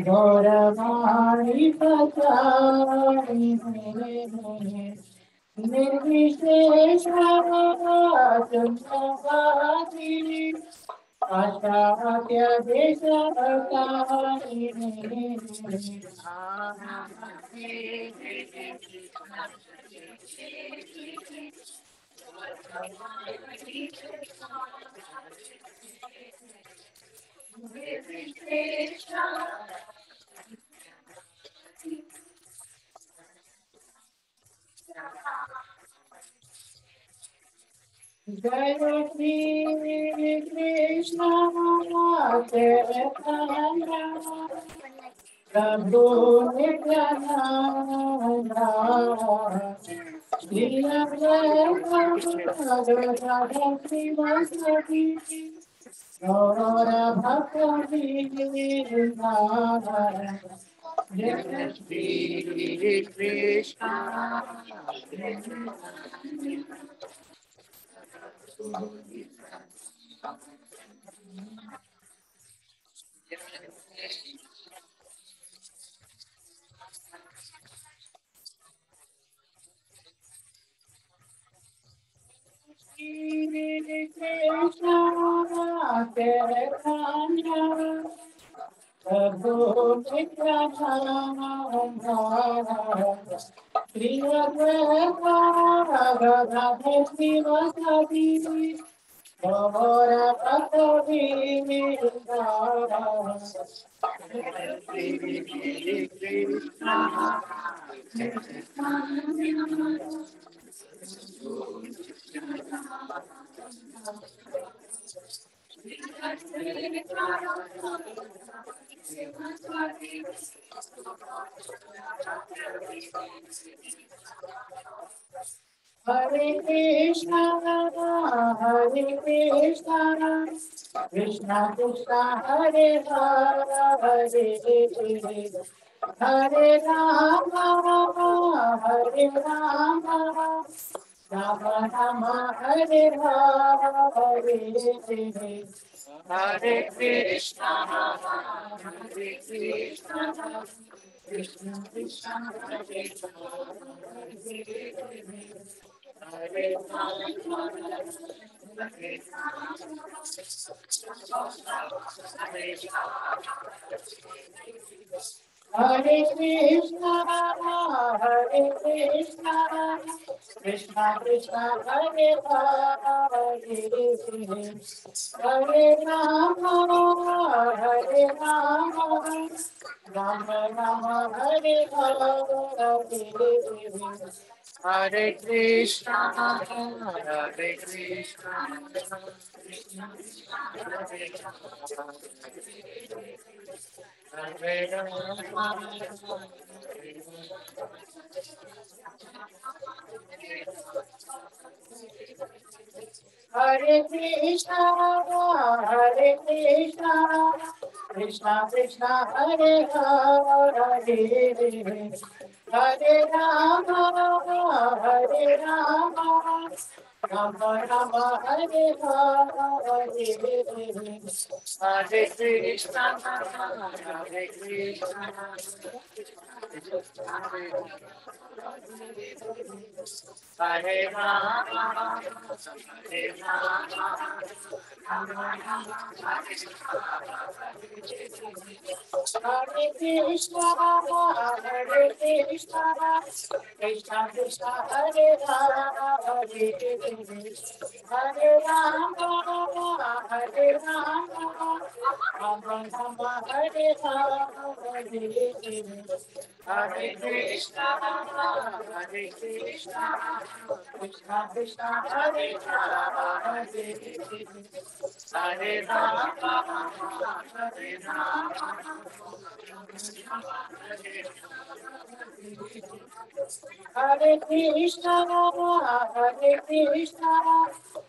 गौरवाणी पचारि निर्विशेषाचन्द्रवासिनि आचार्य देशवतारिणि जय श्री कृष्ण चैतन्य प्रभु नित्यानंद श्री अद्वैत श्रीवासदि गौर भक्ति जय Shri Krishna Shri Krishna Chaitanya Prabhu Nityananda Shri Advaita Gadadhar Srivasadi Gaura Bhakti Vrindavan Shri Krishna Hare Krishna, Hare Krishna, Krishna Krishna, Hare Rama, Hare Hare Rama, Hare Rama, Rama Rama, Hare Rama, Hare Hare Krishna, Hare Krishna, Krishna Krishna, Hare Hare Krishna, Hare Krishna, Krishna Krishna, Hare Rama, Hare Rama, Hare Rama, Rama Rama, Hare Hare Hare Krishna, Hare Krishna, Krishna Krishna, Hare Rama, Hare Krishna, Hare Krishna, Krishna Krishna, Hare Hare, Hare Rama, Hare Rama, Rama Rama, Hare Hare, Hare Krishna, Hare Krishna, Hare Rama, Hare Rama, Hare Krishna, Hare Krishna, Krishna Krishna, Hare Rama, Hare Hare Rama, Hare Rama, Rama Rama, Hare Hare, Hare Krishna, Hare Krishna, Krishna Krishna, Hare Rama, Hare Hare Rama, Hare Krishna, Hare Krishna,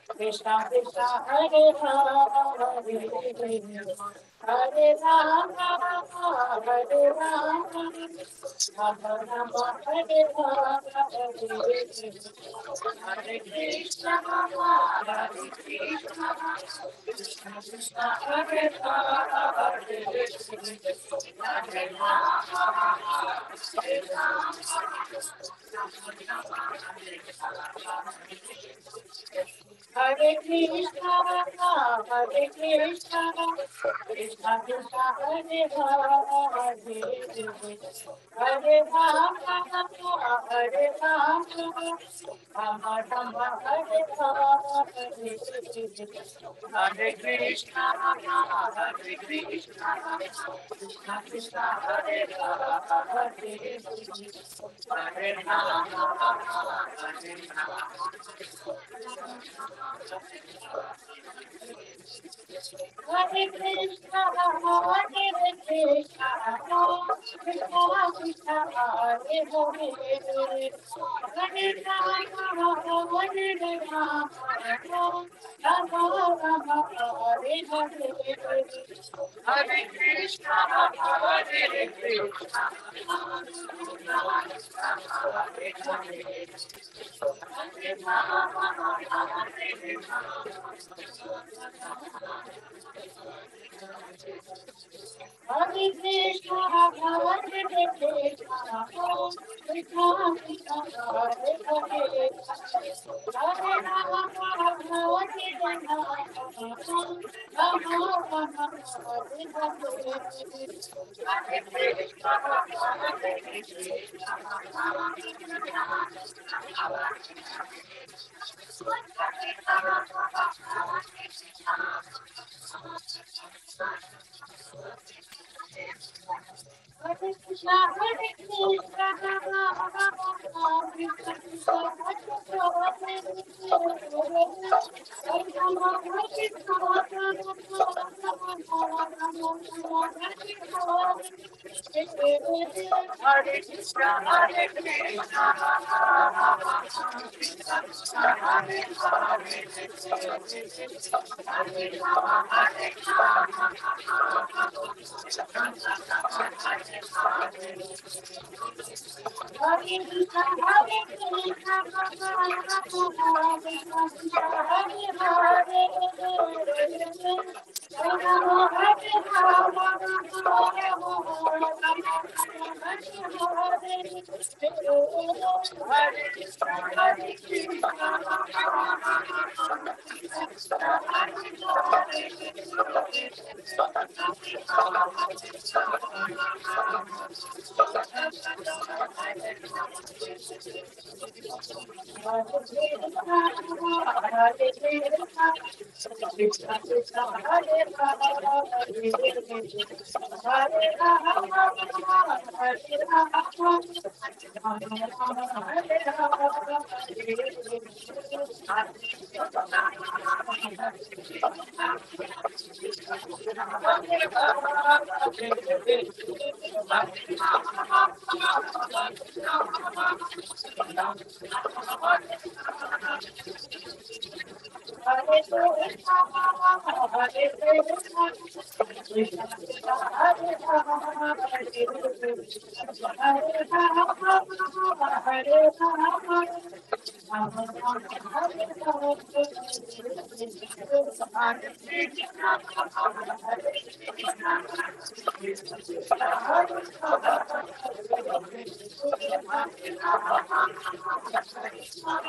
Krishna Krishna, Hare Rama, Hare Hare Rama, Hare Rama, Rama Rama, Hare Rama, Hare Krishna, Hare Krishna, Krishna Krishna, Hare Rama, Hare Hare Krishna, Hare Krishna, Krishna Krishna, Hare Rama, Hare Rama, Hare Rama, Rama Rama, Hare Rama, Hare Krishna, Hare Krishna, Krishna Krishna, Hare Rama, Hare Rama, Hare Hare Krishna, Hare Krishna, Krishna Krishna, Hare Hare, Hare Rama, Hare Rama, Rama Rama, Hare Hare, Hare Krishna, Hare Krishna, Hare Rama, Hare Krishna, Hare Krishna, Krishna Krishna, Hare Hare, Hare Rama, Hare Rama, Rama Rama, Hare Hare, Hare Krishna, Hare Krishna,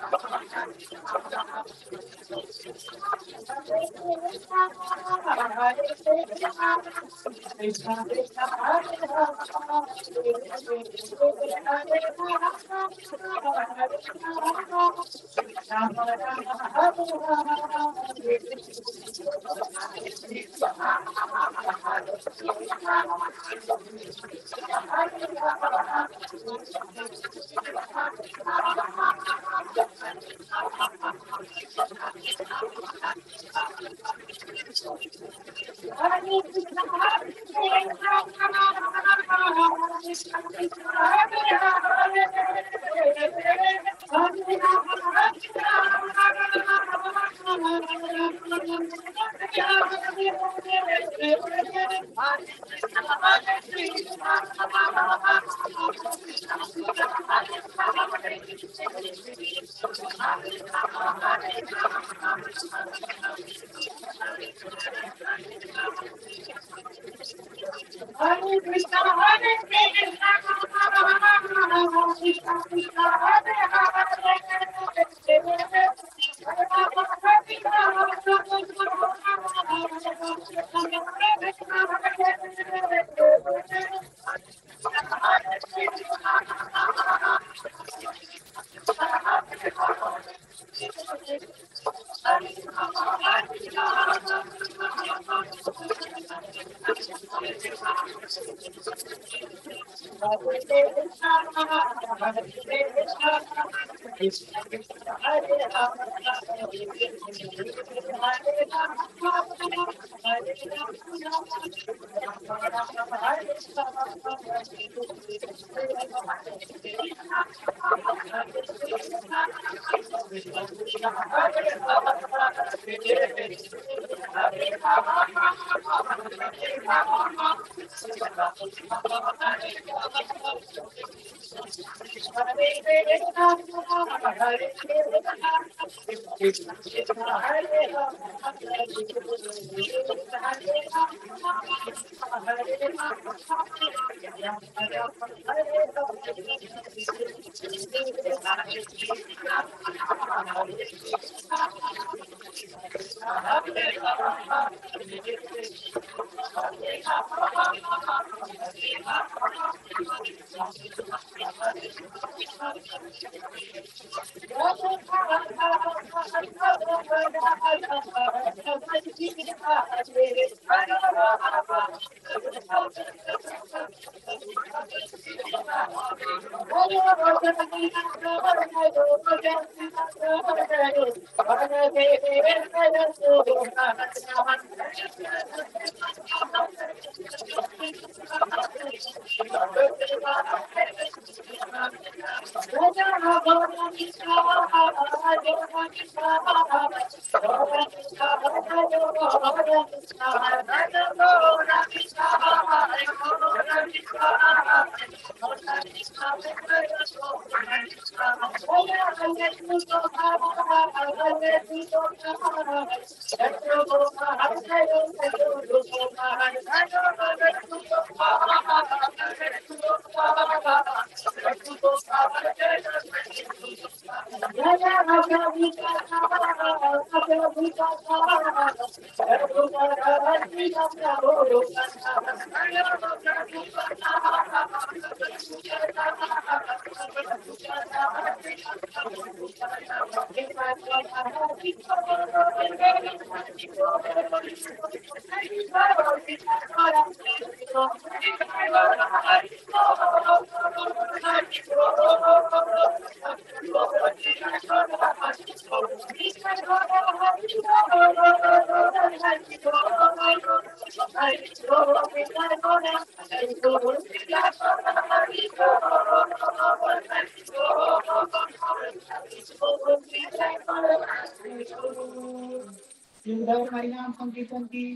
Hare Krishna, Krishna Krishna, Hare Krishna, Hare Hare Krishna, Hare Krishna, Krishna Krishna, Hare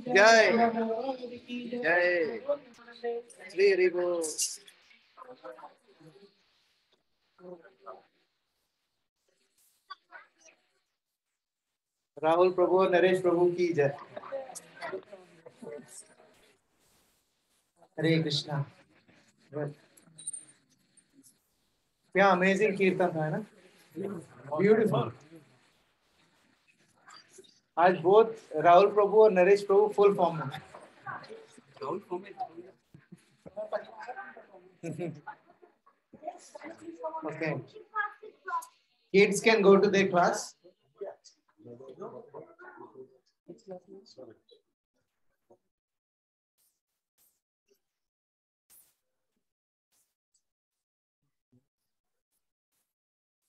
जय जय श्री हरि बोल। राहुल प्रभु और नरेश प्रभु की जय। हरे कृष्णा। क्या amazing कीर्तन था, है ना? ब्यूटीफुल। आज बहुत राहुल प्रभु और नरेश प्रभु फुल फॉर्म में। Okay. Kids can go to their class.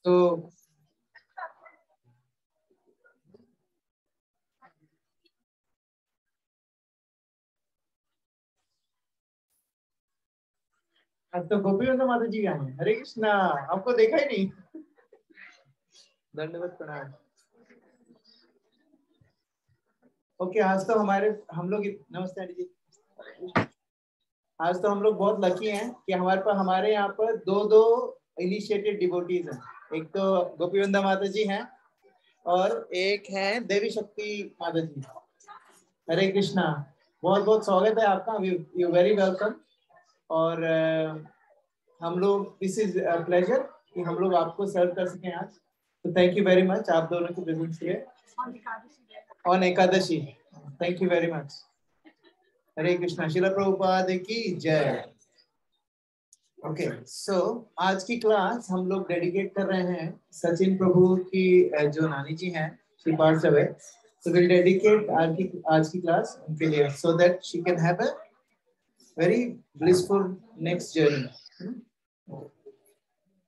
So आज तो गोपी बंधु माता जी आए हैं। हरे कृष्णा, आपको देखा ही नहीं। दंडवत प्रणाम। ओके, आज तो हम लोग नमस्ते आंटी जी। आज तो हम लोग बहुत लकी हैं कि हमारे यहाँ पर दो दो इनिशिएटेड डिवोटीज हैं। एक तो गोपीवंदा माता जी हैं और एक है देवी शक्ति माता जी। हरे कृष्णा, बहुत बहुत स्वागत है आपका। You very welcome. और हम लोग दिस इज प्लेजर कि हम लोग आपको सर्व कर सकें आज। तो थैंक यू वेरी मच आप दोनों की प्रेजेंस के लिए on Ekadashi. Thank you very much. Hare Krishna, Shrila Prabhupada की जय। ओके सो आज की क्लास हम लोग डेडिकेट कर रहे हैं सचिन प्रभु की जो नानी जी हैं, she pass away, so will dedicate आज की क्लास उनके लिए so that she can have a very blissful next journey.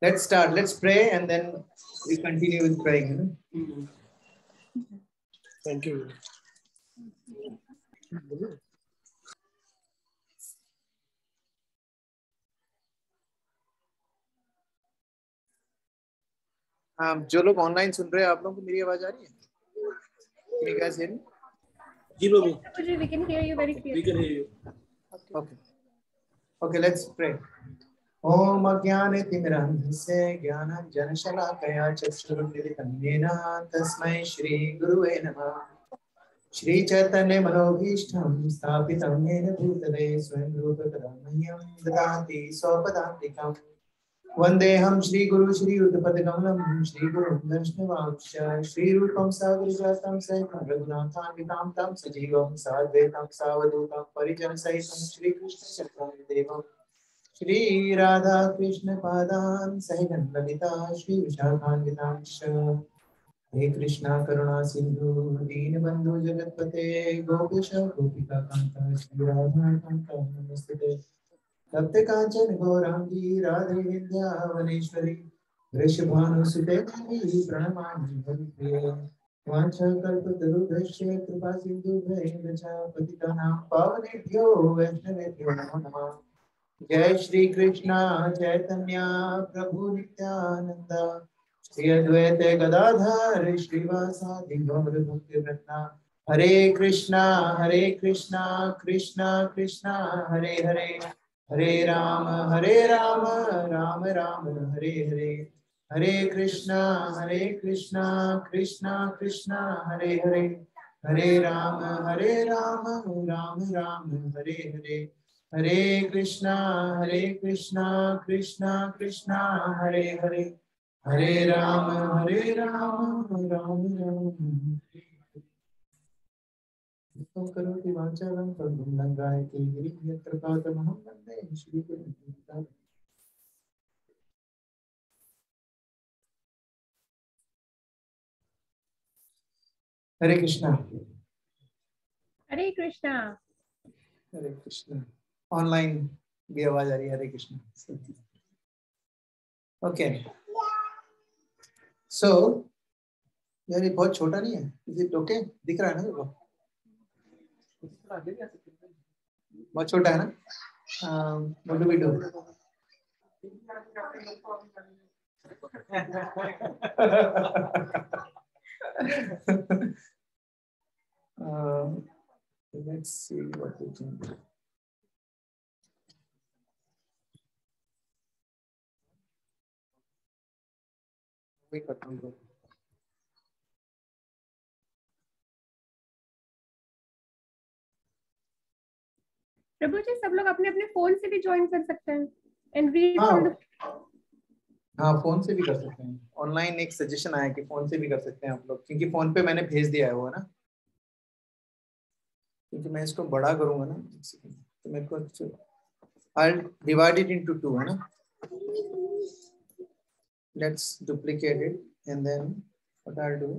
Let's start. Let's pray and then we continue with praying. Thank you. हाँ, जो लोग ऑनलाइन सुन रहे हैं, आप लोगों को मेरी आवाज आ रही है? Can you guys hear me? Ji Babu, We can hear you very clearly. we can hear you. Okay. Okay, let's pray. ओम अज्ञानतिमिरान्धस्य ज्ञानाञ्जनशलाकया चक्षुरुन्मिलितं येन तस्मै श्रीगुरुवे नमः। श्रीचैतन्यमनोभीष्टं स्थापितं येन भूतले स्वयं रूपकदा मह्यं ददाति स्वपदान्तिकम्। वन्देऽहं श्रीगुरु श्रीयुतपदकमलं श्रीगुरुं वैष्णवांश्च श्रीरूपं साग्रजातं सहितं रघुनाथान्वितां तं सजीवं साद्वैतं सावधूतं परिजनसहितं श्रीकृष्णचक्रं देवम् श्री राधा कृष्ण पादान सहगन ललिता श्री विशाखान्वितांश। हे कृष्णा करुणा सिंधु दीनबंधु जगतपते गोपेश गोपिका कांता श्री राधा कांता नमस्ते। तप्त कांचन गौरांगी राधे विद्यावनेश्वरी वृषभानुसुते देवी प्रणमामि हरिप्रिये। वाञ्छाकल्पतरुभ्यश्च कृपा सिन्धुभ्यश्च पतितानां पावनेभ्यो वैष्णवेभ्यो नमो नमः। जय श्री कृष्णा चैतन्य प्रभु नित्यानंद श्री अद्वैत गदाधर श्रीवासादि गौर भक्तवृंदा। हरे कृष्णा कृष्णा कृष्णा हरे हरे, हरे राम राम राम हरे हरे। हरे कृष्णा कृष्णा कृष्णा हरे हरे, हरे राम राम राम हरे हरे। हरे कृष्णा कृष्णा कृष्णा हरे हरे, हरे राम राम राम। करोति वाचालं पङ्गुं लङ्घयते गिरिं यत्कृपातमहं वन्दे श्रीगुरुं। हरे कृष्णा। Hare Krishna. हरे कृष्णा। ऑनलाइन भी आवाज आ रही है। हरे कृष्णा। ओके सो यार ये बहुत छोटा नहीं है, इज इट ओके? दिख रहा है ना देखो, बहुत छोटा है ना। What do we do? Let's see what we can do. Wait, what we do? प्रभु जी, सब लोग अपने अपने फोन से भी ज्वाइन कर सकते हैं and read हाँ from the. हाँ, फोन से भी कर सकते हैं। ऑनलाइन एक सजेशन आया कि फोन से भी कर सकते हैं आप लोग, क्योंकि फोन पे मैंने भेज दिया है वो, है ना। क्योंकि मैं इसको बड़ा करूंगा ना तो मेरे को I'll divide it into two, है ना। Let's duplicate it and then what I'll do,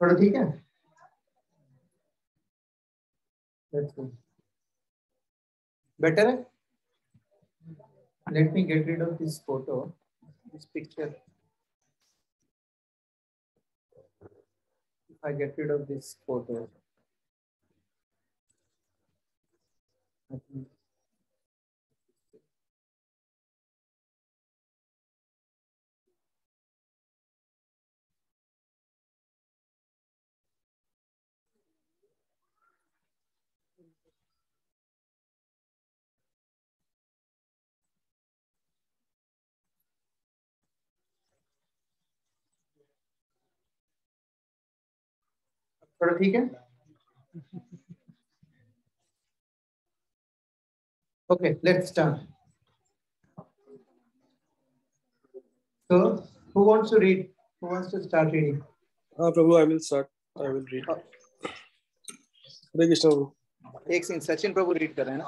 थोड़ा ठीक है? बेटर है? Let me get rid of this photo, this picture. If I get rid of this photo, I think थोड़ा ठीक है? Okay, let's start. So, who wants to read? Who wants to start reading? Prabhu, I will start. I will read. Hare Krishna Prabhu. एक second, Sachin प्रभु read कर रहे हैं ना?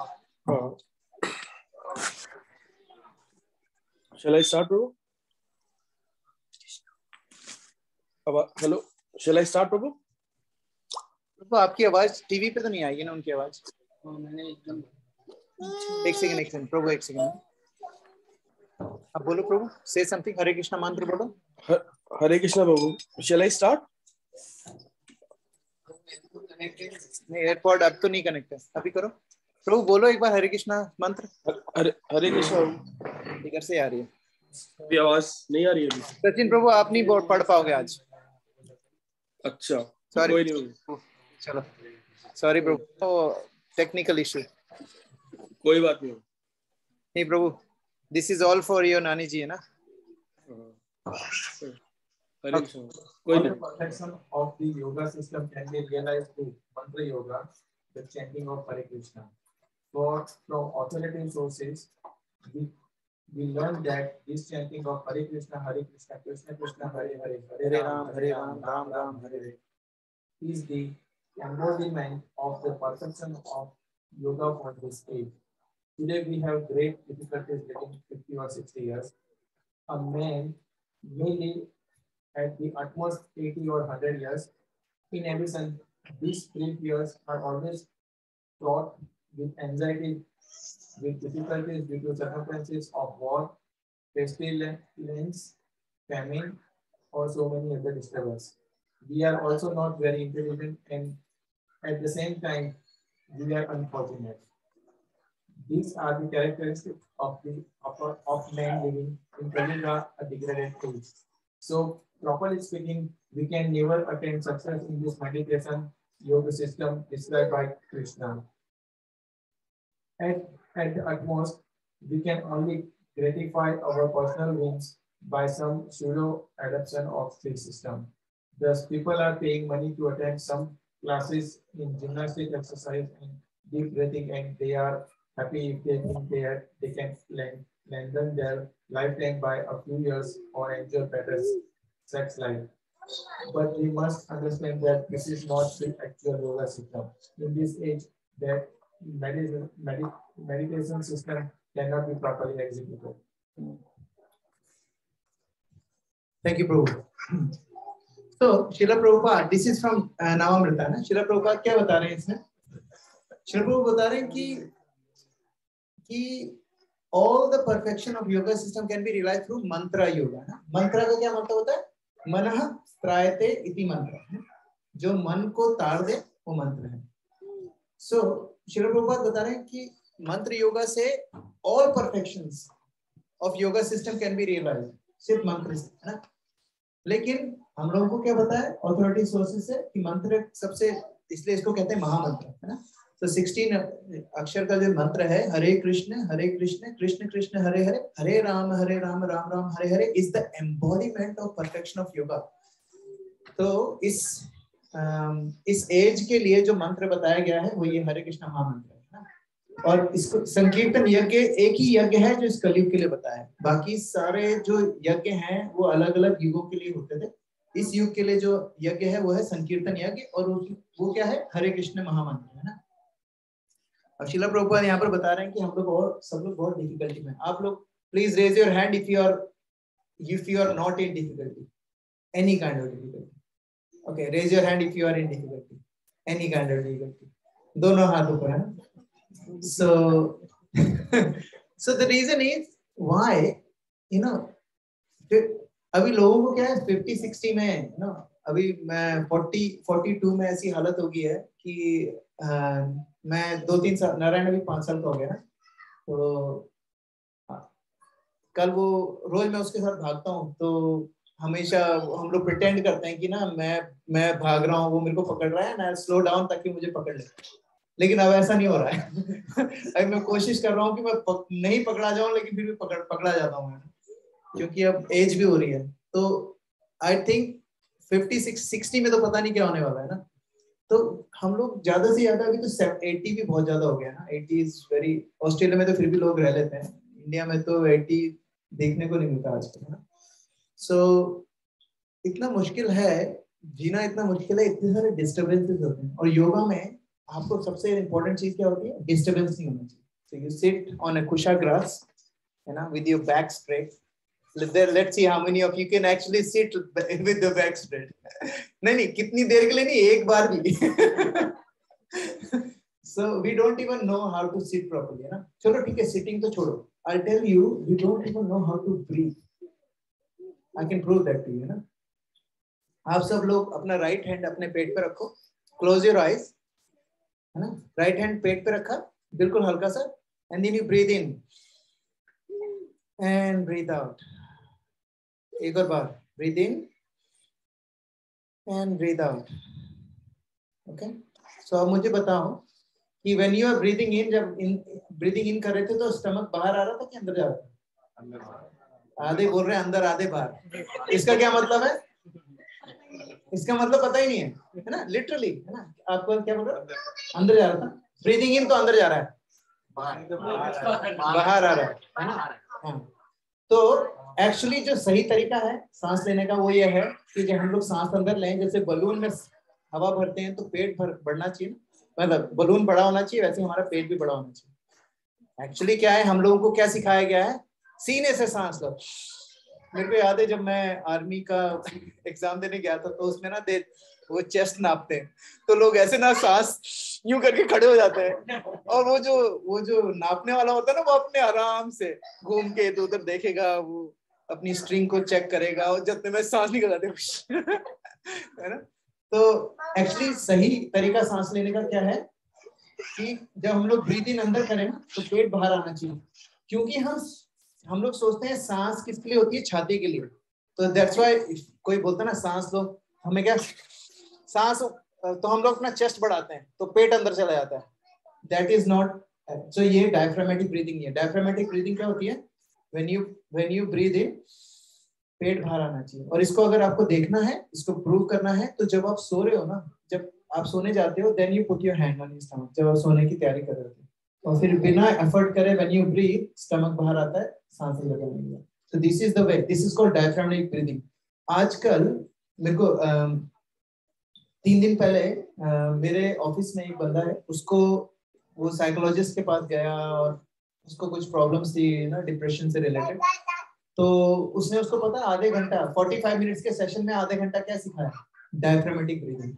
Shall I start, Prabhu? Hello. Shall I start, Prabhu? प्रभु आपकी आवाज TV पे तो नहीं आएगी ना, उनकी आवाज? एक सेकंड प्रभु, एक सेकंड आप बोलो प्रभु, से समथिंग, हरे कृष्णा मंत्र बोलो। Hare Krishna Prabhu. Shall I start? नहीं, एयरपॉड अब तो नहीं कनेक्ट है, अभी करो प्रभु, बोलो एक बार हरे कृष्णा मंत्र। हरे कृष्णा प्रभु। इधर से आ रही है अभी, आवाज नहीं आ रही है? सचिन प्रभु आप नहीं पढ़ पाओगे आज। अच्छा, सॉरी, कोई नहीं, चलो सॉरी प्रभु, टेक्निकल इशू। कोई बात नहीं। नहीं Prabhu, this is all for your nani ji है ना। हरे Krishna. All the perfection of the yoga system can be realized through mantra yoga, the chanting of Hare Krishna. From authoritative sources, we learn that this chanting of Hare Krishna, Krishna Krishna, Hare Hare, Hare Ram Ram Ram Hare Hare is the embodiment of the perfection of yoga for this age. Today we have great difficulties living 50 or 60 years. A man may live at the utmost 80 or 100 years. In addition, these brief years are always fraught with anxiety, with difficulties due to circumstances of war, pestilence, famine, or so many other disturbances. We are also not very intelligent, and at the same time, we are unfortunate. These are the characteristics of man living in Kali-yuga, a degraded age. So, properly speaking, we can never attain success in this meditation yoga system described by Krishna. At the utmost, we can only gratify our personal whims by some pseudo adoption of this system. Thus, people are paying money to attend some classes in gymnastic exercise and deep breathing, and they are happy if they think they can lengthen their lifetime by a few years or enjoy better sex life. But we must understand that this is not the actual yoga system. In this age, that meditation system cannot be properly executed. Thank you प्रभु। तो शिला Prabhupada, this is from नवामृता ना। शिला प्रभुपाद क्या बता रहे हैं इसमें? शिला प्रभु बता रहे हैं कि all the perfection of yoga system can be realized through mantra yoga ना। मंत्र का क्या मतलब होता है? मनः त्रायते इति मंत्र, जो मन को ताड़ दे वो मंत्र है। सो शिला प्रभुपाद बता रहे हैं कि मंत्र योगा से all perfections of yoga system can be realized, सिर्फ मंत्र से है ना। लेकिन हम लोगों को क्या पता है ऑथोरिटी सोर्सेस से कि मंत्र सबसे, इसलिए इसको कहते हैं महामंत्र है ना। तो 16 अक्षर का जो मंत्र है, Hare Krishna Krishna Krishna Hare Hare, Hare Ram Ram Ram Hare Hare, is the embodiment of perfection of yoga. तो इस एज के लिए जो मंत्र बताया गया है वो ये हरे कृष्ण महामंत्र है ना। और इसको संकीर्तन यज्ञ एक ही यज्ञ है जो इस कलयुग के लिए बताया है। बाकी सारे जो यज्ञ हैं वो अलग अलग युगों के लिए होते थे। इस युग के लिए जो यज्ञ है वो है संकीर्तन यज्ञ, और वो क्या है? हरे कृष्ण महामंत्र है ना। और शिला प्रभुपाद यहाँ पर बता रहे हैं कि हम लोग और सब लोग बहुत डिफिकल्टी में। आप लोग please raise your hand if you are not in difficulty, any kind of difficulty. Okay, raise your hand if you are in difficulty, any kind of difficulty. दोनों हाथ ऊपर है. So, so the reason is why, you know, अभी लोगों को क्या है 50-60 में, you know, अभी मैं 42 में ऐसी हालत हो गई है कि मैं 2-3 साल, नारायण अभी 5 साल का हो गया ना, तो कल वो रोज मैं उसके साथ भागता हूँ, तो हमेशा हम लोग प्रिटेंड करते हैं कि ना मैं भाग रहा हूँ, वो मेरे को पकड़ रहा है ना, स्लो डाउन ताकि मुझे पकड़ ले. लेकिन अब ऐसा नहीं हो रहा है. अभी मैं कोशिश कर रहा हूँ कि मैं नहीं पकड़ा जाऊं, लेकिन फिर भी पकड़ा जाता हूँ, क्योंकि अब एज भी हो रही है. तो आई थिंक 50-60 में तो पता नहीं क्या होने वाला है ना. तो हम लोग ज्यादा से ज्यादा, अभी तो 80 भी बहुत ज्यादा हो गया ना. 80 इज वेरी, ऑस्ट्रेलिया में तो फिर भी लोग रह लेते हैं, इंडिया में तो 80 देखने को नहीं मिलता आजकल ना. सो इतना मुश्किल है जीना, इतना मुश्किल है, इतने सारे डिस्टर्बेंसेस होते हैं. और योगा में आपको सबसे इम्पोर्टेंट चीज क्या होती है? डिस्टर्बेंस नहीं होना चाहिए. So you sit on a kusha grass, with your back straight. Let's see how many of you can actually sit with the back straight. नहीं, कितनी देर के लिए नहीं, एक बार भी. So we don't even know how to sit properly, है ना. चलो ठीक है, sitting तो छोड़ो. I'll tell you, we don't even know how to breathe. I can prove that to you, है ना. आप सब लोग अपना राइट हैंड अपने पेट पे रखो, क्लोज योर आईज, है ना. राइट हैंड पेट पे रखा, बिल्कुल हल्का सा, and then you breathe in and breathe out. एक और बार, breathe in and breathe out. Okay, so अब मुझे बताओ कि when you are breathing in, जब ब्रीथिंग इन कर रहे थे तो स्टमक बाहर आ रहा था कि अंदर जा रहा था? आधे बोल रहे हैं अंदर, आधे बाहर. इसका क्या मतलब है? इसका मतलब पता ही नहीं है ना, लिटरली, है ना. आपको क्या बोल रहा है? अंदर जा रहा था. ब्रीदिंग इन तो अंदर जा रहा है, बाहर आ रहा है ना. हाँ. तो एक्चुअली जो सही तरीका है सांस लेने का वो ये है कि जब हम लोग सांस अंदर लें, जैसे बलून में हवा भरते हैं तो पेट बढ़ना चाहिए, मतलब बलून बड़ा होना चाहिए, वैसे हमारा पेट भी बड़ा होना चाहिए. एक्चुअली क्या है, हम लोगों को क्या सिखाया गया है? सीने से सांस लो. मेरे को याद है जब मैं आर्मी का एग्जाम देने गया था, तो उसमें ना वो चेस्ट नापते हैं, तो लोग ऐसे ना सांस यूं करके खड़े हो जाते हैं, और वो जो नापने वाला होता है ना, वो अपने आराम से घूम के इधर उधर देखेगा, वो अपनी स्ट्रिंग को चेक करेगा, और जितने में सांस निकल जाते है ना. तो एक्चुअली सही तरीका सांस लेने का क्या है कि जब हम लोग ब्रीथ इन अंदर करें ना, तो पेट बाहर आना चाहिए, क्योंकि हम लोग सोचते हैं सांस किसके लिए होती है? छाती के लिए. तो दैट्स व्हाई कोई बोलता है ना सांस लो, हमें क्या सांस, तो हम लोग अपना चेस्ट बढ़ाते हैं तो पेट अंदर चला जाता है. That is not. सो ये डायफ्रामेटिक ब्रीदिंग है. डायफ्रामेटिक ब्रीदिंग क्या होती है? व्हेन यू ब्रीथ इन, पेट बाहर आना चाहिए. और इसको अगर आपको देखना है, इसको प्रूव करना है, तो जब आप सो रहे हो ना, जब आप सोने जाते हो, then you put your hand on your stomach, जब आप सोने की तैयारी कर रहे हो, और फिर बिना एफर्ट करे व्हेन यू ब्रीथ, स्टमक बाहर आता है, सांस अंदर जाती है. So this is the way, this is called diaphragmatic breathing. आजकल मेरे को 3 दिन पहले मेरे ऑफिस में एक बंदा है, उसको वो साइकोलॉजिस्ट के पास गया और उसको कुछ प्रॉब्लम्स थी ना, डिप्रेशन से रिलेटेड. तो उसने उसको पता आधे घंटा 45 मिनट्स के सेशन में आधे घंटा क्या सिखाया? Diaphragmatic breathing.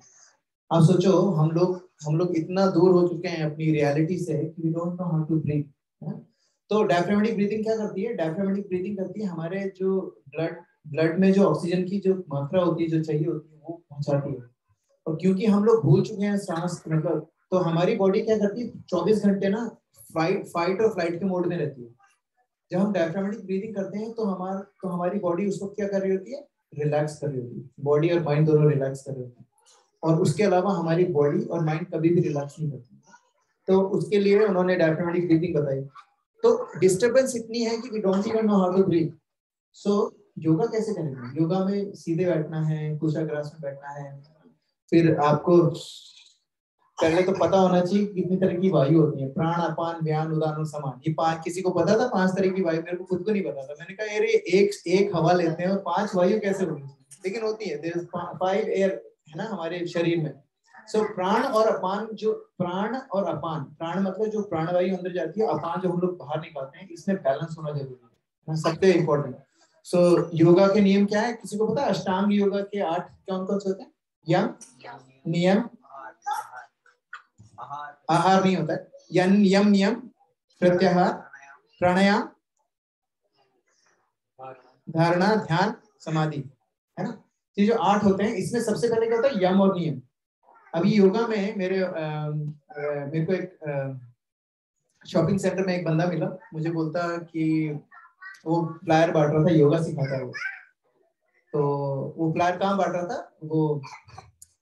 आप सोचो, हम लोग इतना दूर हो चुके हैं अपनी रियलिटी से कि we don't know how to breathe. तो डायफ्रामेटिक ब्रीदिंग क्या करती है? डायफ्रामेटिक ब्रीदिंग करती है हमारे जो ब्लड में जो ऑक्सीजन की जो मात्रा होती है, जो चाहिए होती है, वो पहुंचाती है. और क्योंकि हम लोग भूल चुके हैं सांस, मतलब, तो हमारी बॉडी क्या करती है? 24 घंटे ना फाइट और फ्लाइट के मोड में रहती है. जब हम डायफ्रामेटिक ब्रीदिंग करते हैं तो हमारी बॉडी उस वक्त क्या कर रही होती है? रिलैक्स कर रही होती है. बॉडी और माइंड दोनों रिलैक्स कर रहे होते हैं. और उसके अलावा हमारी बॉडी और माइंड कभी भी रिलैक्स नहीं करती. तो उसके लिए उन्होंने डायफ्रामेटिक ब्रीदिंग बताई. तो डिस्टर्बेंस इतनी है कि we don't even know how to breathe. So yoga कैसे करेंगे? योगा में सीधे बैठना है, कुशाग्रास में बैठना है. फिर आपको पहले तो पता होना चाहिए कितनी तरह की वायु होती है. प्राण, अपान, व्यान, उदान, समान. ये 5, किसी को पता था 5 तरह की वायु? मेरे को खुद को नहीं पता था. मैंने कहा यार एक हवा लेते हैं और 5 वायु कैसे होगी? लेकिन होती है. देयर इज 5 एयर, है ना, हमारे शरीर में. सो प्राण और अपान, जो प्राण और अपान, प्राण मतलब जो प्राणवायु अंदर जाती है, अपान जो हम लोग बाहर निकालते हैं, इसमें बैलेंस होना जरूरी है, सबसे इम्पोर्टेंट. सो योगा के नियम क्या है? किसी को पता है? अष्टांग योगा के 8 कौन कौन से होते हैं? यम नियम, आहार नहीं होता है, यम नियम, प्रत्याहार, प्राणायाम, धारणा, ध्यान, समाधि, है ना। ये जो 8 होते हैं, इसमें सबसे पहले क्या होता है, यम और नियम। अभी योगा में मेरे को एक शॉपिंग सेंटर में एक बंदा मिला, मुझे बोलता कि वो फ्लायर बांट रहा था, योगा सिखाता है वो। तो वो फ्लायर कहाँ बांट रहा था, वो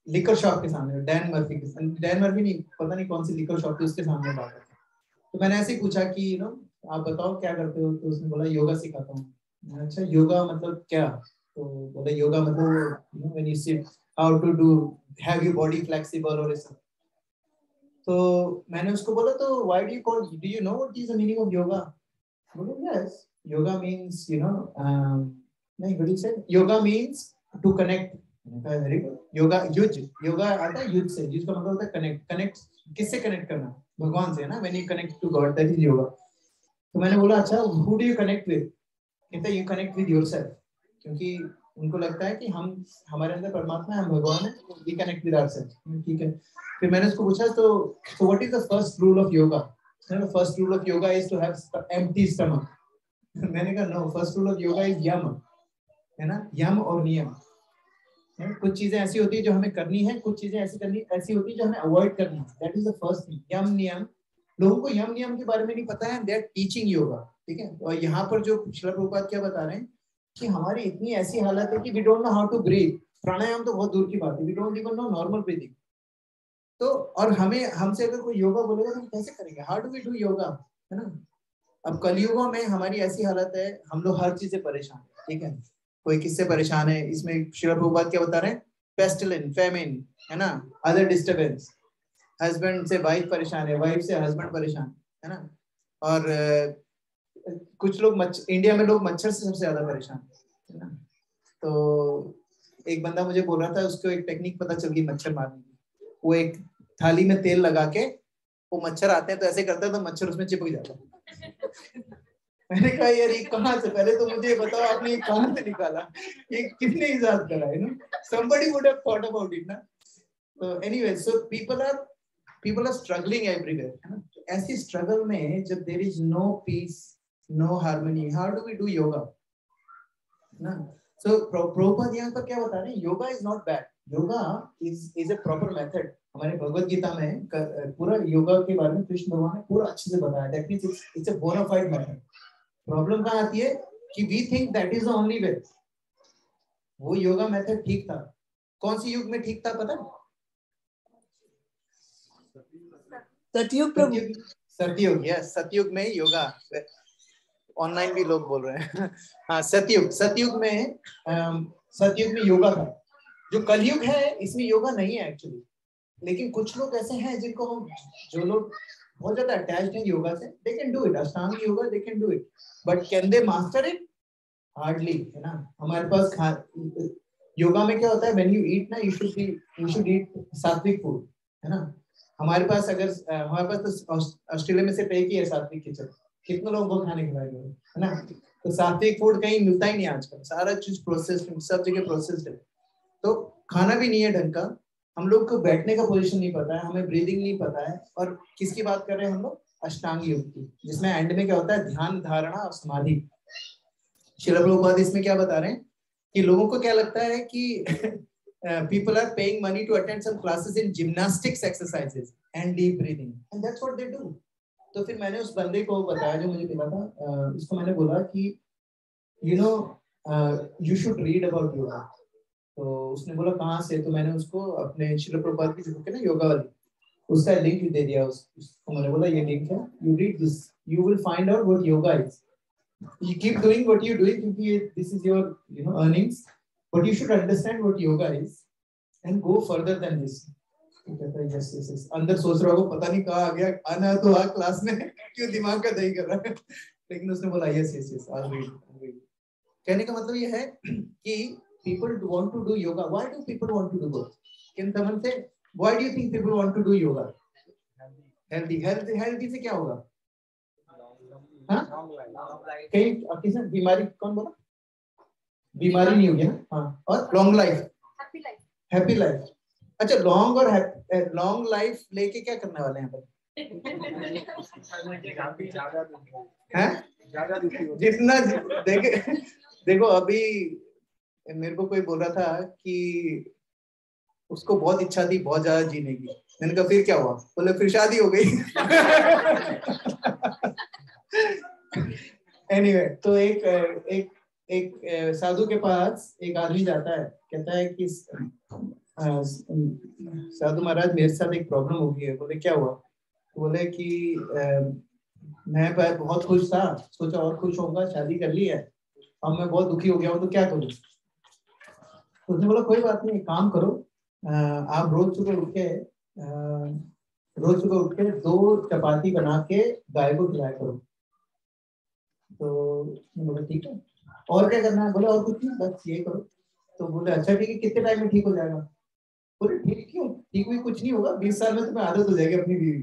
लिकर शॉप के सामने, डैन मर्फी के सामने, डैन मर्फी नहीं, पता नहीं कौन सी लिकर शॉप थी, उसके सामने बांट रहा था। तो मैंने ऐसे ही पूछा कि यू नो आप बताओ क्या करते हो, तो उसने बोला योगा सिखाता हूँ। अच्छा योगा मतलब क्या, तो बोला योगा मतलब when you sit how to do have your body flexible और ऐसा। तो मैंने उसको बोला तो why do you know what is the meaning of yoga? बोला yes, yoga means you know नहीं, what you said, yoga means to connect. Very good, yoga युज, योगा आता है युज से, युज का मतलब होता है कनेक्ट। कनेक्ट किससे कनेक्ट करना, भगवान से, है ना। When you connect to God, that is yoga. तो मैंने बोला अच्छा who do you connect with? कहता है यू कनेक्ट विद योरसेल्फ, क्योंकि उनको लगता है कि हम, हमारे अंदर परमात्मा है, हम भगवान है, वी कनेक्ट विद आवरसेल्फ। ठीक है। फिर मैंने उसको पूछा तो what is the first rule of yoga? The first rule of yoga is to have empty stomach. मैंने कहा no, first rule of yoga is yam, है ना, यम और नियम। कुछ चीजें ऐसी होती है जो हमें करनी है, कुछ चीजें ऐसी होती है जो हमें अवॉइड करनी है। That is the first thing, yam niyam. लोगों को यम नियम के बारे में नहीं पता है, दे आर टीचिंग योगा। ठीक है। और यहाँ पर जो श्रील प्रभुपाद क्या बता रहे हैं कि हमारी इतनी ऐसी हालत है कि we don't know how to breathe. प्राणायाम तो बहुत दूर की बात है, we don't even know normal breathing. तो और हमसे अगर कोई योगा बोलेगा तो हम कैसे करेंगे, how do we do yoga, है ना। अब कलयुगों में हमारी ऐसी हालत है, हम लोग हर चीज से परेशान है। ठीक है। कोई किससे परेशान है, इसमें श्रील प्रभुपाद क्या बता रहे हैं, पेस्टिलेंस, फेमिन, है ना, अदर डिस्टर्बेंस, हस्बैंड से वाइफ परेशान है, वाइफ से हस्बैंड परेशान है ना। और कुछ लोग इंडिया में लोग मच्छर से सबसे ज्यादा परेशान है ना। तो एक बंदा मुझे बोल रहा था, उसको एक टेक्निक पता चल गई मच्छर मारने की। वो एक थाली में तेल लगा के, वो मच्छर आते हैं तो ऐसे करता है तो मच्छर उसमें चिपक जाता है। मैंने कहा यार ये कहाँ से, पहले तो मुझे बताओ आपने ये कहाँ से निकाला, ये किसने इजाद करा है ना। somebody would have thought about it ना। तो anyway, so people are struggling everywhere, है ना। ऐसी स्ट्रगल में जब there is no peace, no harmony, how do we do yoga, ना। So प्रभुपाद यहाँ पर क्या बता रहे हैं, yoga is not bad, yoga is a proper method। हमारे भगवत गीता में पूरा योगा के बारे में कृष्ण भगवान ने पूरा अच्छे से बताया। That means it's a bona fide method। Problem कहाँ आती है कि we think that is the only way। वो योगा मेथड ठीक था, कौन सी युग में ठीक था पता है? सतयुग। सतयुग, यस, सतयुग में योगा। ऑनलाइन भी लोग बोल रहे हैं। हाँ, सतयुग में योगा था। जो कलयुग है इसमें योगा नहीं है एक्चुअली। लेकिन कुछ लोग ऐसे हैं जिनको हम, जो लोग बहुत ज्यादा अटैच्ड हैं योगा से, they can do it, Ashtanga yoga they can do it, but can they master it? Hardly, है ना। हमारे पास योगा में क्या होता है, व्हेन यू ईट ना, यू शुड ईट सात्विक फूड, है ना। हमारे पास तो ऑस्ट्रेलिया में सिर्फ एक ही है सात्विक किचन, कितने लोगों को खाने खिलाएंगे, है ना। तो सात्विक फूड कहीं मिलता ही नहीं आजकल, सारा चीज प्रोसेस्ड, सब जगह प्रोसेस्ड है। तो खाना भी नहीं है ढंग का, हम लोग को बैठने का पोजीशन नहीं पता है, हमें ब्रीदिंग नहीं पता है। और किसकी बात कर रहे हैं हम लोग? अष्टांग योग की, जिसमें एंड में क्या होता है, ध्यान, धारणा और समाधि। श्रील प्रभुपाद इसमें क्या बता रहे हैं कि लोगों को क्या लगता है कि people are paying money to attend some classes in gymnastics exercises and deep breathing, and that's what they do। तो फिर मैंने उस बंदे को बताया जो मुझे मिला था, उसको मैंने बोला कि you know you should read about yoga। तो उसने बोला कहाँ से, तो मैंने उसको अपने श्रील प्रभुपाद की बुक है ना योगा वाली, उसका लिंक दे दिया उसको। मैंने बोला ये लिंक है, you read this, you will find out what yoga is। You keep doing what you're doing क्योंकि this is your earnings, but you should understand what yoga is and go further than this। कहता है yes। अंदर सोच रहा होगा पता नहीं कहाँ आ गया, आना तो आ क्लास में, क्यों दिमाग का दही कर रहा है। लेकिन उसने बोला yes I'll read। कहने का मतलब ये है कि people want to do yoga। Why do people want to do both? किन तमन से, why do you think people want to do yoga? healthy से क्या होगा? हाँ, कहीं किसी बीमारी, कौन बोला? बीमारी नहीं होगी ना। हाँ, और लॉन्ग लाइफ, हैप्पी लाइफ, अच्छा, लॉन्ग और लॉन्ग लाइफ लेके क्या करने वाले हैं ज्यादा दुखी हो जितना देखो अभी मेरे को कोई बोल रहा था कि उसको बहुत इच्छा थी बहुत ज्यादा जीने की। मैंने कहा फिर क्या हुआ? बोले फिर शादी हो गई। एनीवे, तो एक साधु के पास एक आदमी जाता है, कहता है कि साधु महाराज मेरे साथ एक प्रॉब्लम हो गई है। बोले क्या हुआ? बोले कि मैं बहुत खुश था, सोचा और खुश होऊंगा, शादी कर ली है, अब मैं बहुत दुखी हो गया हूँ, तो क्या करूँ? तो उसने बोला कोई बात नहीं, काम करो, आप रोज सुबह उठ के 2 चपाती बना के गाय को खिलाया करो। तो बोला ठीक है, और क्या करना है? बोले और कुछ नहीं, बस ये करो। तो बोले अच्छा ठीक है, कितने टाइम में ठीक हो जाएगा? बोले ठीक क्यों, ठीक भी कुछ नहीं होगा, 20 साल में तुम्हें आदत हो जाएगी अपनी बीवी,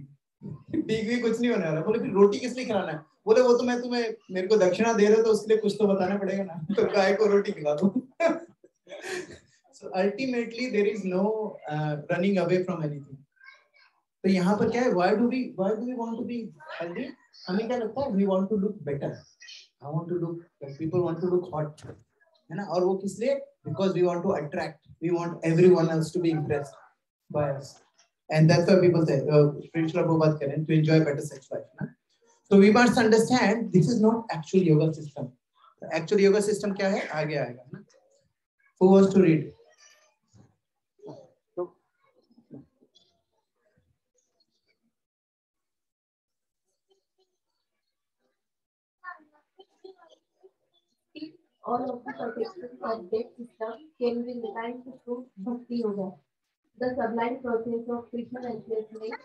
ठीक भी कुछ नहीं होने वाला। बोले फिर रोटी किस लिए खिलाना है? बोले वो तो मैं तुम्हें मेरे को दक्षिणा दे रहे हो तो उसके लिए कुछ तो बताना पड़ेगा ना, तो गाय को रोटी खिला दो। So ultimately there is no running away from anything. तो यहाँ पर क्या है, why do we want to be healthy? हमें क्या लगता है, we want to look better, people want to look hot, है ना? और वो किस लिए? Because we want to attract, we want everyone else to be impressed by us, and that's why people say spiritual Prabhupada करें to enjoy better sex life, ना? So we must understand this is not actual yoga system. The actual yoga system क्या है? आगे आएगा ना? Who wants to read? All of the perfections of that system can be realized through Bhakti Yoga. The sublime process of Krishna consciousness,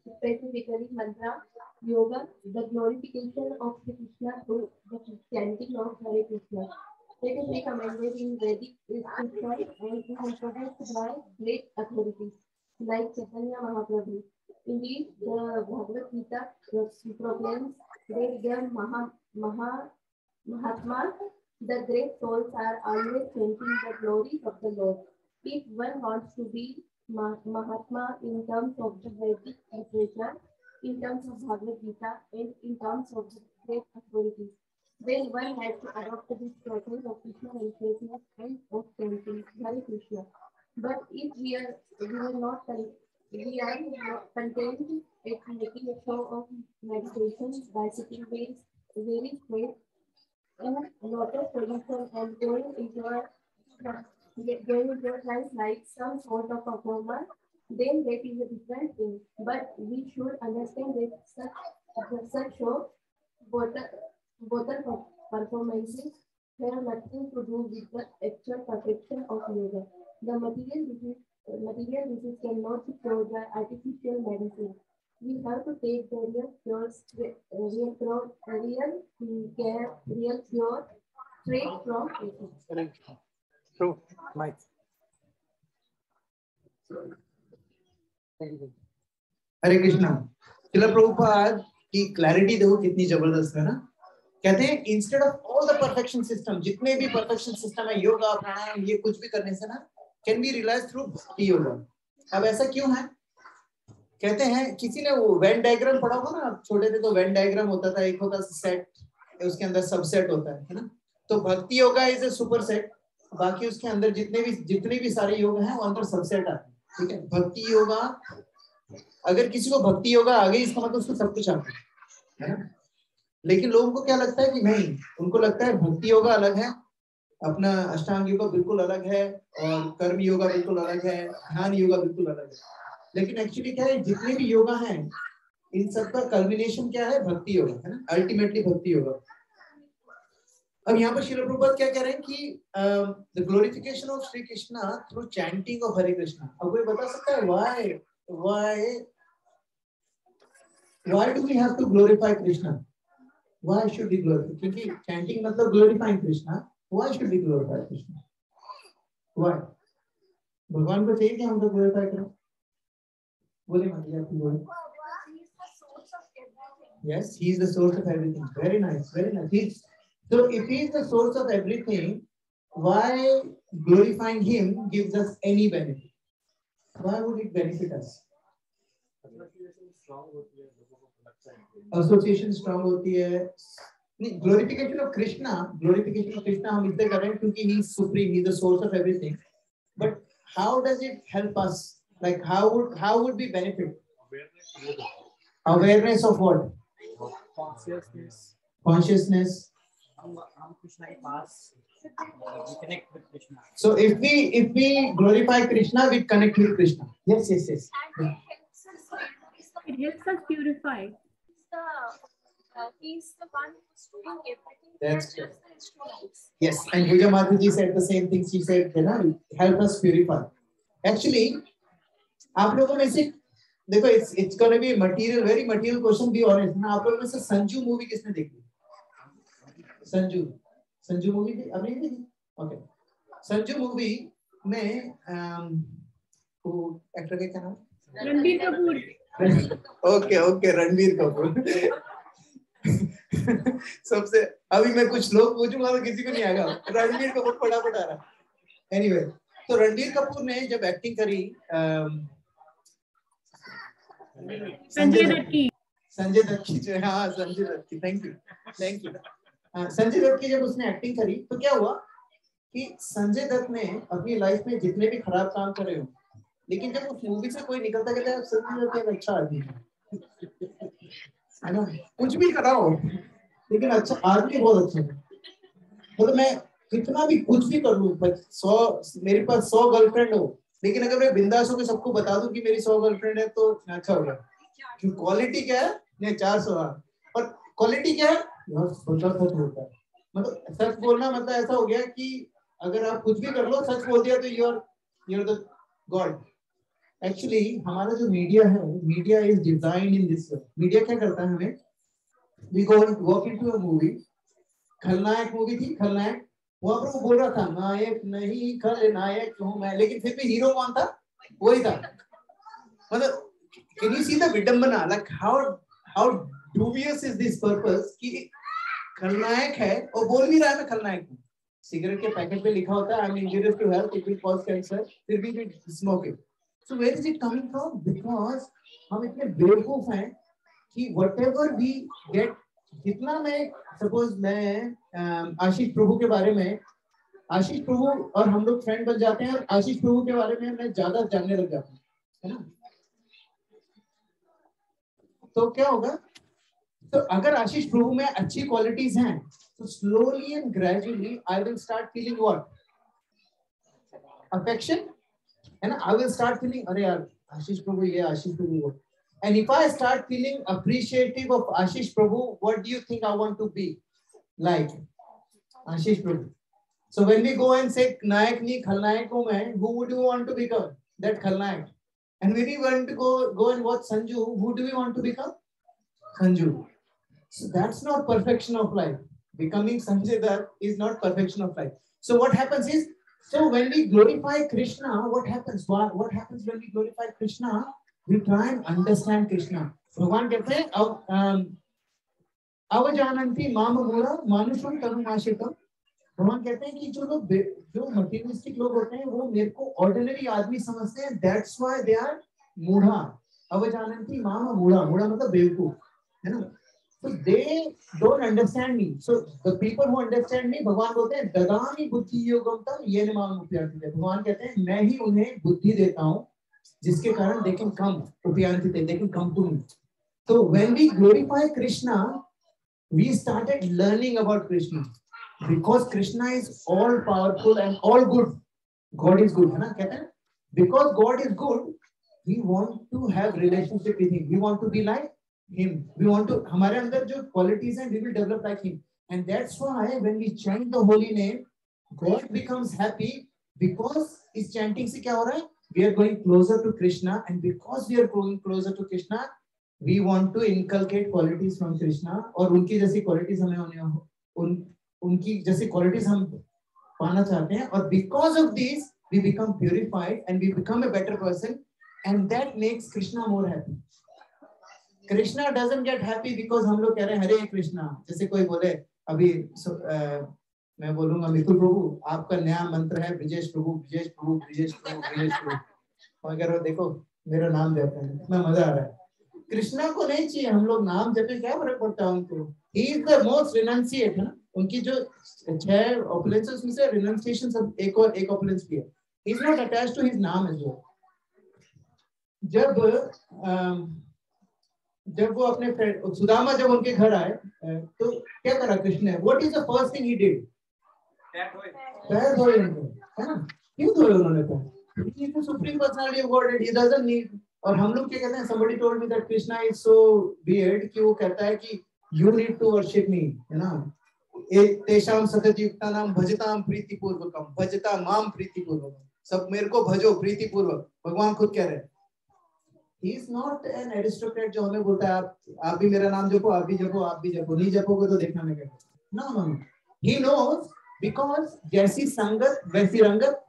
specifically mantra yoga, the glorification of Sri Krishna through the chanting of Hare Krishna. It is recommended in Vedic scripture and is introduced by great authorities like Chaitanya Mahaprabhu. Indeed, the Bhagavad Gita proclaims that the Mahatma, the great souls are always chanting the glory of the Lord. If one wants to be Mahatma in terms of the Vedic literature, in terms of Bhagavad Gita, and in terms of the great authorities, then one has to adopt this process of Krishna consciousness and of chanting Hare Krishna. But if we are not content at making a show of meditation by sitting very straight in lotus position and going into a trance like some sort of performer, then that is a different thing. But we should understand that such show, both performances have nothing to do with the actual perfection of yoga. The material disease cannot be cured by artificial medicine. We have to take the real cure straight from nature. True, Mike. हरे कृष्णा। श्रील प्रभुपाद की clarity देखो कितनी जबरदस्त है ना। कहते हैं instead of all the perfection system, जितने भी परफेक्शन सिस्टम है, योगा प्राणायाम ये कुछ भी करने से ना, कैन बी रियलाइज थ्रू भक्ति योगा। अब ऐसा क्यों है? कहते हैं किसी ने वो वेन डायग्राम पढ़ा होगा ना, छोटे थे तो वेन डायग्राम होता था, एक होता सेट, उसके अंदर सबसेट होता है ना। तो भक्ति yoga is a super set, बाकी उसके अंदर जितने भी सारे योग हैं वो अंदर सबसेट आते हैं, ठीक है। भक्ति योगा, अगर किसी को भक्ति योगा आ गई इसका मतलब उसको सब कुछ आता है ना। लेकिन लोगों को क्या लगता है कि नहीं, उनको लगता है भक्ति योगा अलग है, अपना अष्टांग योगा बिल्कुल अलग है, और कर्म योगा बिल्कुल अलग है, ध्यान योगा बिल्कुल अलग है। लेकिन एक्चुअली क्या है, जितने भी योगा हैं इन सब का कल्मिनेशन क्या है? भक्ति योगा है ना, अल्टीमेटली भक्ति योगा। अब यहाँ पर श्रील प्रभुपाद क्या कह रहे हैं कि the glorification of Shri Krishna through chanting of Hare Krishna. अब कोई बता सकता है why do we have to glorify Krishna? Why should we glorify? क्योंकि चैंटिंग मतलब glorifying Krishna. Why should we glorify Krishna? Why? भगवान को चाहिए कि हम तो glorify करें? बोले मत आप बोले। Yes, he is the source of everything. Very nice, very nice. So if he is the source of everything, why glorifying him gives us any benefit? Why would it benefit us? Association strong होती है. Glorification of Krishna हम इसलिए कर रहे हैं क्योंकि he is supreme, he is the source of everything. But how does it help us? Like how would we benefit? Awareness of what? Consciousness. Krishna ke paas, we connect with Krishna. So if we glorify Krishna, we connect with Krishna. Yes. It helps us purify. He's the one who's doing everything. That's We are just the instruments. Yes, and Puja Mataji said the same thing. She said, you know, help us purify. Actually, आप लोगों में से देखो, it's gonna be material, very material question. Be honest. ना आप लोगों में से संजू मूवी किसने देखी? संजू मूवी आपने नहीं देखी? Okay. संजू मूवी में वो एक्टर का क्या नाम? रणबीर कपूर. Okay, रणबीर कपूर. सबसे अभी मैं कुछ लोग पूछूंगा तो किसी को नहीं आएगा. रणबीर कपूर फटाफट आ रहा. Anyway, तो रणबीर कपूर ने जब एक्टिंग करी संजय दत्त की जो है, हाँ संजय दत्त की, थैंक यू. संजय दत्त की जब उसने एक्टिंग करी तो क्या हुआ कि संजय दत्त ने अपनी लाइफ में जितने भी खराब काम करे हो, लेकिन जब उस मूवी से कोई निकलता कहता है संजय दत्त एक अच्छा आदमी है ना, कुछ भी करा हो लेकिन अच्छा आदमी बहुत अच्छा है. मतलब मैं कितना भी कुछ भी कर लूं, मेरे पास 100 गर्लफ्रेंड हो, लेकिन अगर मैं बिंदास होकर सबको बता दूं कि मेरी 100 गर्लफ्रेंड है तो अच्छा हो गया. क्यों? क्वालिटी क्या है? नहीं 400. और क्वालिटी क्या है? सच होता है. मतलब सच बोलना मतलब ऐसा हो गया कि अगर आप कुछ भी कर लो, सच बोल दिया तो you're the God. एक्चुअली हमारा जो मीडिया है, media is designed in this way. Media क्या करता है हमें, we go and walk into a movie. Khalnayak movie थी, खलनायक, वहां पर वो बोल रहा था नायक नहीं खलनायक हूं मैं, लेकिन फिर भी हीरो कौन था? वही था. मतलब कैन यू सी द विडंबना, like how dubious is this purpose कि खलनायक है और बोल भी रहा है मैं खलनायक हूं. सिगरेट के पैकेट पे लिखा होता है I am injurious to health, it will cause cancer, फिर भी smoke it. So where is it coming from? Because हम इतने बेवकूफ हैं कि whatever we get, जितना मैं suppose मैं आशीष प्रभु के बारे में, आशीष प्रभु और हम लोग फ्रेंड बन जाते हैं और आशीष प्रभु के बारे में मैं ज्यादा जानने लग जाता हूँ, है ना. तो क्या होगा, तो अगर आशीष प्रभु में अच्छी क्वालिटीज हैं तो slowly and gradually I will start feeling what? Affection. And I will start feeling, अरे यार आशीष प्रभु ये, आशीष प्रभु वो. And if I start feeling appreciative of Ashish Prabhu, what do you think I want to be like? Ashish Prabhu. So when we go and say नायक नहीं खलनायक हूँ मैं, who would you want to become? That खलनायक. And when you want to go and watch Sanju, who do we want to become? Sanju. So that's not perfection of life. Becoming Sanjay Dutt is not perfection of life. So what happens is, so when we glorify Krishna, what happens? What happens when we glorify Krishna? We try and understand Krishna. भगवान कहते हैं अवजानन्ति माम मूढ़ा मानुषम तनुमाशितम. भगवान कहते हैं कि जो materialistic लोग होते हैं वो मेरे को ऑर्डिनरी आदमी समझते हैं. That's why they are मूढ़ा. अवजानन्ति माम मूढ़ा. मूढ़ा मतलब बेवकूफ, है ना. So they don't understand me. So the people who understand me, भगवान बोलते हैं ददामि बुद्धि योगम तम येन माम उपयान्तिते. भगवान कहते हैं मैं ही उन्हें बुद्धि देता हूँ जिसके कारण they can come उपयान्तिते, they can come to me. So when we glorify Krishna, we started learning about Krishna because Krishna is all powerful and all good. God is good, है ना, कहते हैं. Because God is good, we want to have relationship with Him. We want to be like Him. We want to, हमारे अंदर जो qualities हैं, we will develop like Him. And that's why when we chant the holy name, God becomes happy because इस chanting से क्या हो रहा है? We are going closer to Krishna, and because we are going closer to Krishna, we want to inculcate qualities from Krishna. और उनकी जैसी qualities हमें होने उनकी जैसी qualities हम पाना चाहते हैं. और because of this, we become purified and we become a better person, and that makes Krishna more happy. Krishna doesn't get happy because हम लोग कह रहे हैं हरे कृष्णा. जैसे कोई बोले अभी मैं बोलूंगा मिथुन प्रभु आपका नया मंत्र है ब्रिजेश प्रभु ब्रिजेश प्रभु ब्रिजेश प्रभु ब्रिजेश प्रभु. मगर वो देखो मेरा नाम जपते हैं, इतना मजा आ रहा है। कृष्णा को नहीं चाहिए हम लोग नाम जपे, क्या फर्क पड़ता है उनको। ही इज द मोस्ट रिनंसिएट, है ना। उनकी जो 6 ऑपुलेंसेस में से रिनंसिएशन सब एक ऑपुलेंस भी है। He is not attached to his नाम एज वेल। जब वो अपने फ्रेंड सुदामा जब उनके घर आए तो क्या करा कृष्ण ने, what is the first thing he did, पैर धोए उनको, है ना। क्यों धोए उन्होंने पैर, he is the supreme personality of God, he doesn't need. और हम लोग क्या कहते हैं, somebody told me that Krishna is so weird कि वो कहता है कि you need to worship me, है ना। तेषाम सतत युक्तानाम भजताम प्रीतिपूर्वकम भजता माम प्रीतिपूर्वकम, सब मेरे को भजो प्रीतिपूर्वक, भगवान खुद कह रहे हैं। He is not an aristocrat जो हमें बोलता है आप भी मेरा नाम जपो, आप भी जपो, आप भी जपो, नहीं जपोगे तो देखना मैं क्या करूँ। No, no, no. He knows because जैसी संगत वैसी रंगत,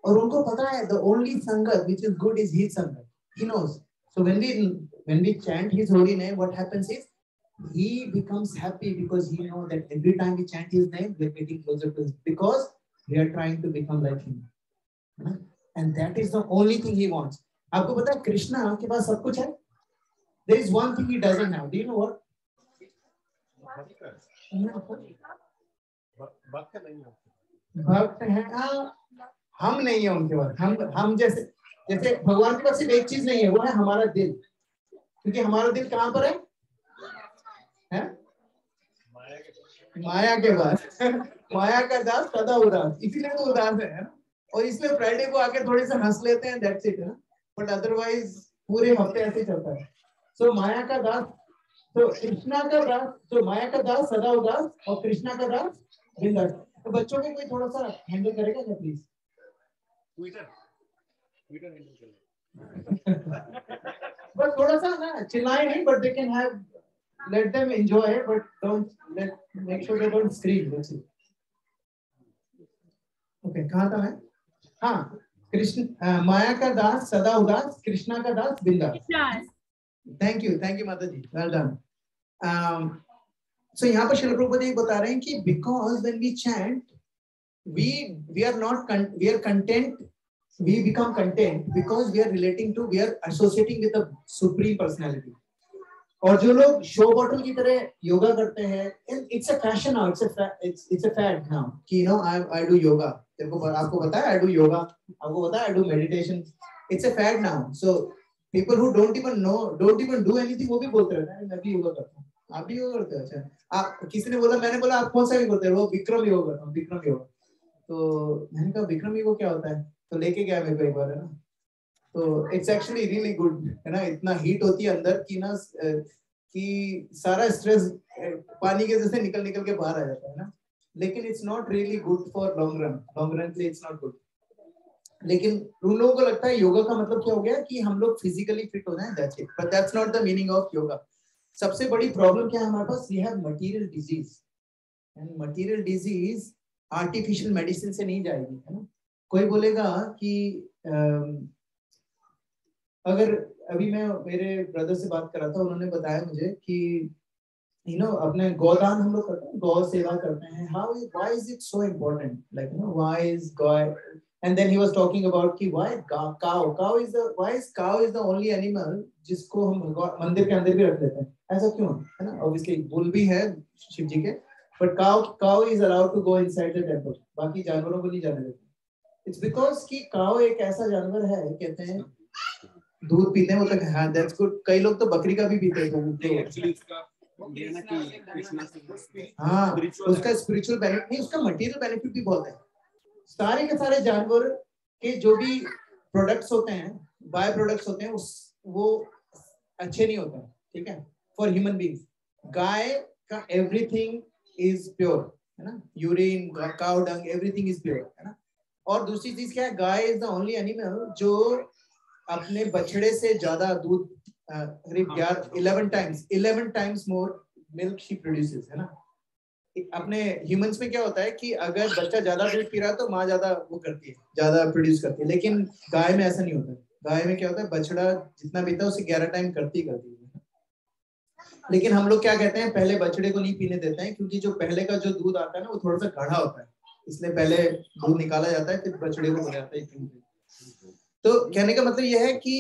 और उनको पता है the only संगत which is good is his संगत. He knows. So when we chant his holy name, what happens is he becomes happy because he knows that every time we chant his name, we are getting closer to him because we are trying to become like him. And that is the only thing he wants. आपको पता है कृष्णा के पास सब कुछ है. There is one thing he doesn't have. Do you know what? भक्त है, हम नहीं है उनके पास. हम जैसे भगवान के पास सिर्फ एक चीज नहीं है, वो है हमारा दिल. क्योंकि हमारा दिल कहाँ पर है? माया के पास. माया का दास सदा उदास, इसीलिए तो उदास है ना. और इसलिए फ्राइडे को आके थोड़े से हंस लेते हैं, दैट्स इट, है ना. बट अदरवाइज पूरे हफ्ते ऐसे चलता है. सो माया का दास, तो कृष्णा का दास, तो माया का दास सदा उदास और कृष्णा का दास बिंदास. तो बच्चों को कोई थोड़ा सा हैंडल करेगा क्या प्लीज? ट्विटर हैंडल कर. बस थोड़ा सा ना चिल्लाए नहीं, but they can have, let them enjoy it, but make sure they don't scream. That's it. Okay, कहाँ था मैं? हाँ, कृष्ण माया का दास सदा उदास, कृष्णा का दास बिंदास. Thank you माता जी, well done. So यहाँ पर श्रील प्रभुपाद ये बता रहे हैं कि because when we chant, we are content, we become content because we are associating with the supreme personality. और जो लोग शो बॉटल की तरह योगा करते हैं, it's a fashion now, it's a fad now कि नो आई डू योगा. तेरे को आपको पता है आई डू योगा, आपको पता है I do meditation. It's a fad now. So people who don't even do anything वो भी बोलते रहते हैं मैं भी योगा करता हूँ. आप भी योगा करते हो? अच्छा, आप किसी ने बोला, मैंने बोला आप कौन सा भी करते हो? वो विक्रम योगा करता हूँ, विक्रम योगा. तो मैंने कहा विक्रम योगा क्या होता है? तो लेके गया मेरे को एक बार, है ना. तो इट्स एक्चुअली रियली गुड, है ना. इतना हीट होती है अंदर की ना कि सारा स्ट्रेस पानी के जैसे निकल के बाहर आ जाता है ना. लेकिन it's not really good for long run के लिए इट्स नॉट गुड. लेकिन उन लोगों को लगता है योगा का मतलब क्या हो गया कि हम लोग फिजिकली फिट हो जाएं, that's it. But that's not the meaning of yoga. सबसे बड़ी प्रॉब्लम क्या है हमारे पास? We have material disease, and material disease artificial medicine से नहीं जाएगी, है ना. कोई बोलेगा कि अगर अभी मैं मेरे ब्रदर से बात कर रहा था, उन्होंने बताया मुझे कि अपने गौदान हम लोग करते हैं, गौ सेवा करते हैं. Why is it so important, like why is God. And then he was talking about कि why cow is the only animal जिसको हम मंदिर के अंदर भी रख देते हैं. ऐसा क्यों है ना? ऑब्वियसली बुल भी है शिव जी के, but cow is allowed to go inside the temple. बाकी जानवरों को नहीं जाने देते. इट्स बिकॉज कि काउ एक ऐसा जानवर है, कहते हैं दूध पीते हैं वो तक. हाँ, दैट्स गुड. कई लोग तो बकरी का भी पीते हैं. हाँ, उसका स्पिरिचुअल बेनिफिट नहीं, उसका मटेरियल बेनिफिट भी बहुत है. सारे के सारे जानवर के जो भी प्रोडक्ट्स होते हैं, बाय प्रोडक्ट्स होते हैं, वो अच्छे नहीं होते, ठीक है, फॉर ह्यूमन बीइंग्स. गाय का एवरीथिंग इज प्योर, है ना. Urine, cow dung, everything is pure, है ना. और दूसरी चीज क्या है? Guy is the only animal जो अपने बछड़े से ज्यादा दूध, करीब 11 times more milk she produces, है ना. अपने ह्यूमंस में क्या होता है कि अगर बच्चा ज्यादा दूध पी रहा है तो माँ ज्यादा वो करती है, ज्यादा प्रोड्यूस करती है. लेकिन गाय में ऐसा नहीं होता. गाय में क्या होता है, बछड़ा जितना पीता है उसे 11 टाइम करती है. लेकिन हम लोग क्या कहते हैं, पहले बछड़े को नहीं पीने देते हैं, क्योंकि जो पहले का जो दूध आता है ना वो थोड़ा सा गाढ़ा होता है, इसलिए पहले दूध निकाला जाता है, फिर बछड़े को हो जाता है. तो कहने का मतलब यह है कि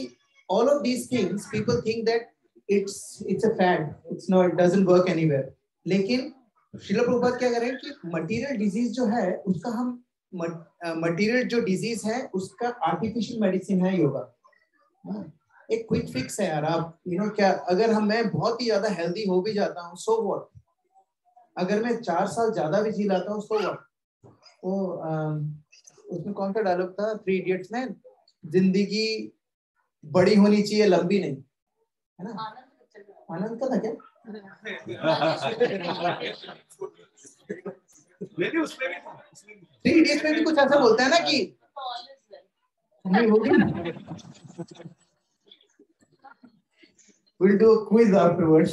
all of these things people think that it's a fad, it's not, it doesn't work anywhere. लेकिन श्रील प्रभुपाद क्या करें कि मटेरियल डिजीज जो है उसका हम मटेरियल जो डिजीज है उसका आर्टिफिशियल मेडिसिन है योगा. एक क्विक फिक्स है यार. आप क्या अगर मैं बहुत ही ज्यादा हेल्दी हो भी जाता हूँ, सो व्हाट. अगर मैं 4 साल ज्यादा भी जी लाता हूँ, सो व्हाट. वो उसमें कौन सा डायलॉग था 3 इडियट्स में, जिंदगी बड़ी होनी चाहिए, लंबी नहीं, है ना. आनंद का था क्या? थ्री इडियट्स में भी कुछ ऐसा बोलता है ना कि we'll do a quiz afterwards.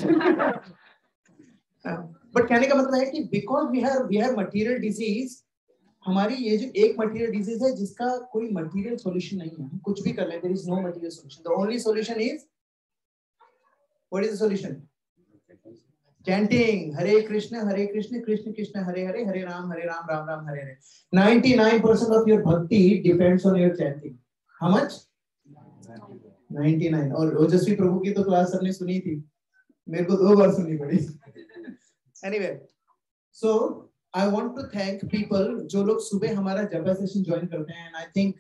But कहने का मतलब है कि because we have material disease, हमारी ये जो एक मटेरियल डिजीज है जिसका कोई मटेरियल सॉल्यूशन नहीं है. कुछ भी कर ले, there is no material solution. The only solution is, what is the solution? Chanting Hare Krishna Krishna Krishna Hare Hare, Hare Ram Ram Ram Hare Hare. 99% of your bhakti depends on your chanting. How much? 99. और ओजस्वी प्रभु की तो क्लास सबने सुनी थी, मेरे को 2 बार सुननी पड़ी. Anyway, so I want to thank people जो लोग सुबह हमारा जपा सेशन ज्वाइन करते हैं. And I think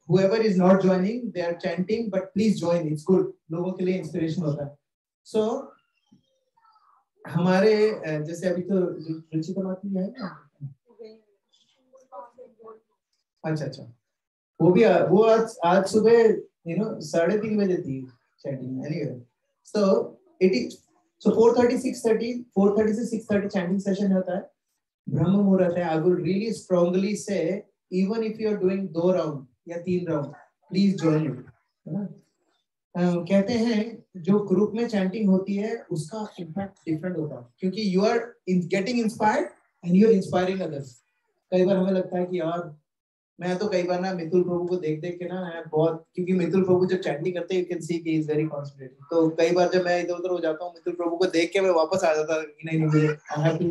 whoever is not joining, they are chanting, but please join. It's good. लोगों के लिए इंस्पिरेशन होता है. So हमारे जैसे अभी तो रुचिता माती है ना. अच्छा वो आज सुबह 3:30 बजे थी chanting. Anyway, so it is. So 4:30 से 6:30 chanting session होता है. ब्रह्म मुहूर्त है. I will really strongly say, even if you are doing 2 round या 3 round, please join it. कहते हैं जो ग्रुप में चैंटिंग होती है उसका इम्पैक्ट डिफरेंट होता है, क्योंकि you are getting inspired and you are inspiring others. कई बार हमें लगता है कि यार मैं तो कई बार ना मिथुल प्रभु को देख के ना बहुत, क्योंकि मिथुल प्रभु जब चैंटिंग करते हैं यू कैन सी कि ही इज वेरी कॉन्सेंट्रेटेड. तो कई बार जब मैं इधर-उधर हो जाता हूँ, मिथुल प्रभु को देख के मैं वापस आ जाता कि नहीं मुझे I have to.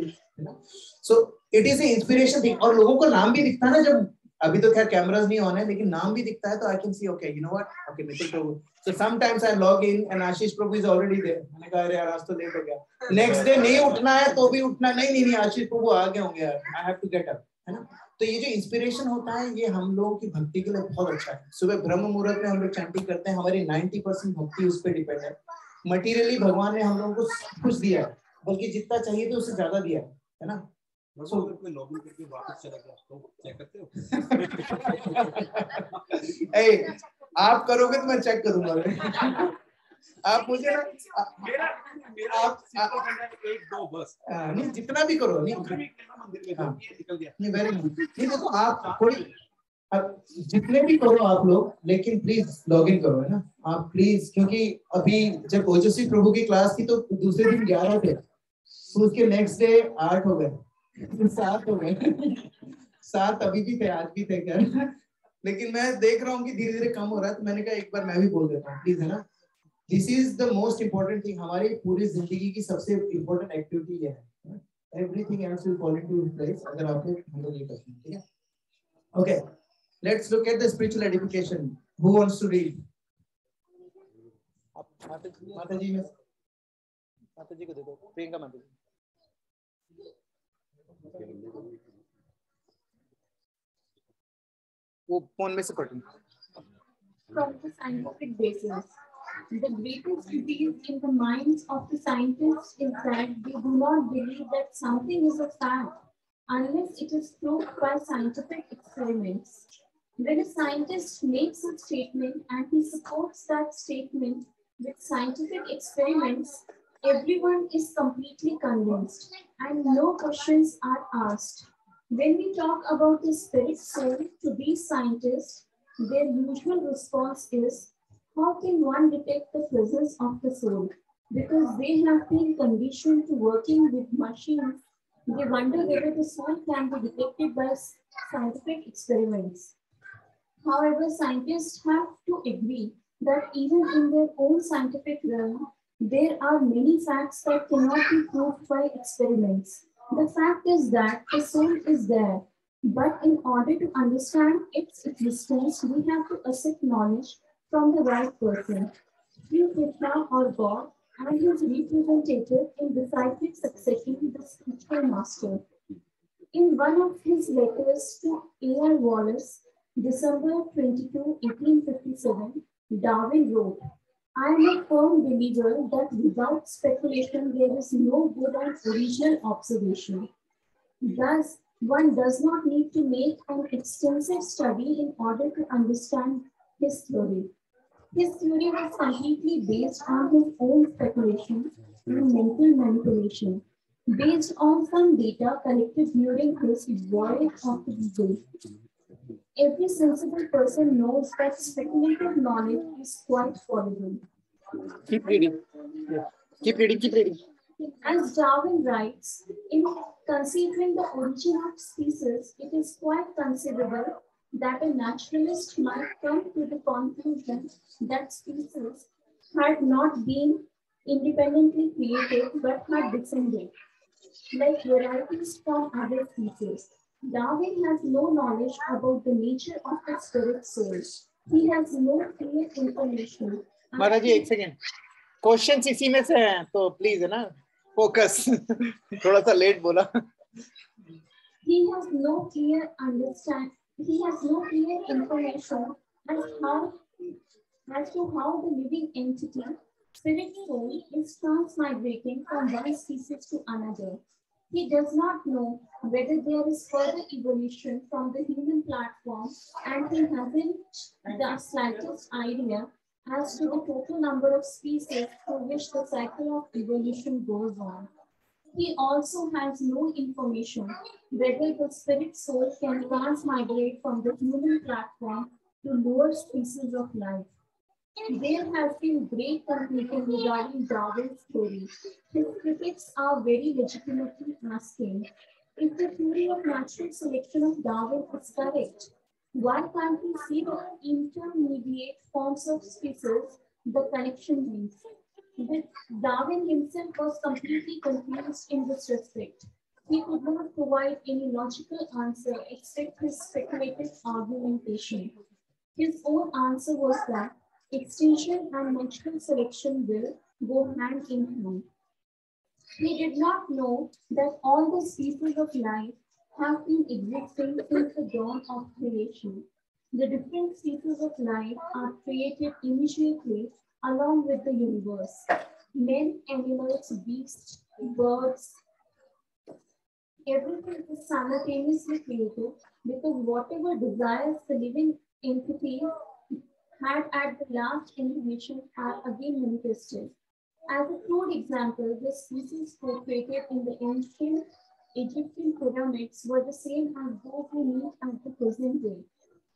So it is a inspiration thing. और लोगों को नाम भी दिखता है ना, जब अभी तो खैर कैमरास नहीं ऑन है, लेकिन नाम भी दिखता है तो I can see okay you know what, okay Mithul Prabhu. So sometimes I log in and Ashish Prabhu is already there. मैंने कहा अरे यार आज तो लेट हो गया. नेक्स्ट डे नहीं उठना है तो भी उठना, नहीं आशीष प्रभु आ गए होंगे यार, I have to get up, है ना. तो ये जो इंस्पिरेशन होता है ये हम लोगों की भक्ति के लिए बहुत अच्छा है. सुबह ब्रह्म मुहूर्त में हम लोग चैंटिंग करते हैं, हमारी 90% भक्ति उस पर डिपेंड है. मटेरियली भगवान ने हम लोगों को कुछ दिया है, बल्कि जितना चाहिए तो उससे ज्यादा दिया है ना. कोई लॉगिन करके वापस चला गया तो चेक करते हो? आप करोगे तो मैं चेक करूंगा. आप मुझे ना आप 1-2 बस नहीं जितना भी करो नहीं वेरी गुड. नहीं देखो आप कोई जितने भी करो आप लोग, लेकिन प्लीज लॉग इन करो, है ना आप प्लीज. क्योंकि अभी जब ओजस्वी प्रभु की क्लास थी तो दूसरे दिन 11 थे, तो उसके नेक्स्ट डे 8 हो गए, 7 हो गए. 7 अभी भी थे, आज भी थे क्या. लेकिन मैं देख रहा हूँ कि धीरे धीरे कम हो रहा है, तो मैंने कहा एक बार मैं भी बोल देता हूँ प्लीज, है ना. This is the most important thing. हमारी पूरी जिंदगी की सबसे इम्पोर्टेंट एक्टिविटी ये है. Everything else will fall into place अगर आप लोग हम लोग ये करते हैं. ठीक है, okay. Let's look at the spiritual edification. Who wants to read? माता जी को दे दो, प्रियंका माता जी. वो फोन में से पढ़. From the scientific basis, the greatest disease in the minds of the scientists is that they do not believe that something is a fact unless it is proved by scientific experiments. When a scientist makes a statement and he supports that statement with scientific experiments, everyone is completely convinced and no questions are asked. When we talk about the spirit soul to these scientists, their usual response is, how can one detect the presence of the soul? Because they have been conditioned to working with machines, they wonder whether the soul can be detected by scientific experiments. However, scientists have to agree that even in their own scientific realm, there are many facts that cannot be proved by experiments. The fact is that the soul is there, But in order to understand its existence, we have to accept knowledge from the right person, Sri Krishna or God, and his representative in disciplic succession, the spiritual master. In one of his letters to A.R. Wallace, December 22, 1857, Darwin wrote, I am a firm believer that without speculation there is no good and original observation. Thus, one does not need to make an extensive study in order to understand his theory. His theory was completely based on his own speculation and mental manipulation, based on some data collected during his voyage of the Beagle. Every sensible person knows that speculative knowledge is quite fallible. Keep reading. Yeah. Keep reading. Keep reading. As Darwin writes, in considering the origin of species, it is quite conceivable that a naturalist might come to the conclusion that species had not been independently created but had descended, like varieties from other species. Darwin has no knowledge about the nature of the spirit soul. He has no clear information. महाराज जी एक second question इसी में से हैं तो please है ना focus थोड़ा सा लेट बोला He has no clear information as to how the living entity, spirit soul, is transmigrating from one species to another. He does not know whether there is further evolution from the human platform, and he hasn't the slightest idea as to the total number of species through which the cycle of evolution goes on. He also has no information whether the spirit soul can transmigrate from the human platform to lower species of life. There has been great confusion regarding Darwin's theory. His critics are very legitimately asking, if the theory of natural selection of Darwin is correct, why can't we see the intermediate forms of species the connection means? Darwin himself was completely confused in this respect. He could not provide any logical answer except his speculative argumentation. His own answer was that extinction and natural selection will go hand in hand. He did not know that all the species of life have been existing since the dawn of creation. The different species of life are created immediately along with the universe. Men, animals, beasts, birds, everything is simultaneously created because whatever desires the living entity had at the last incarnation are again manifested. As a crude example, the species portrayed in the ancient Egyptian pyramids were the same as those we meet at the present day.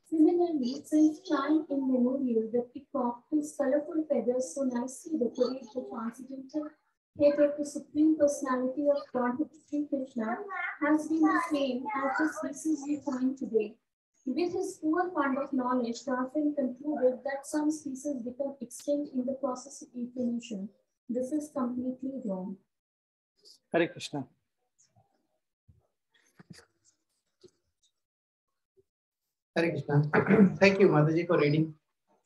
Similarly, since time immemorial, the peacock, whose colorful feathers so nicely decorate the transcendental head of the Supreme Personality of Godhead, Sri Krishna, has been the same as the species we find today. With his poor fund of knowledge, Darwin concluded that some species become extinct in the process of evolution. This is completely wrong. Hare Krishna. Hare Krishna. Thank you, Mataji, for reading.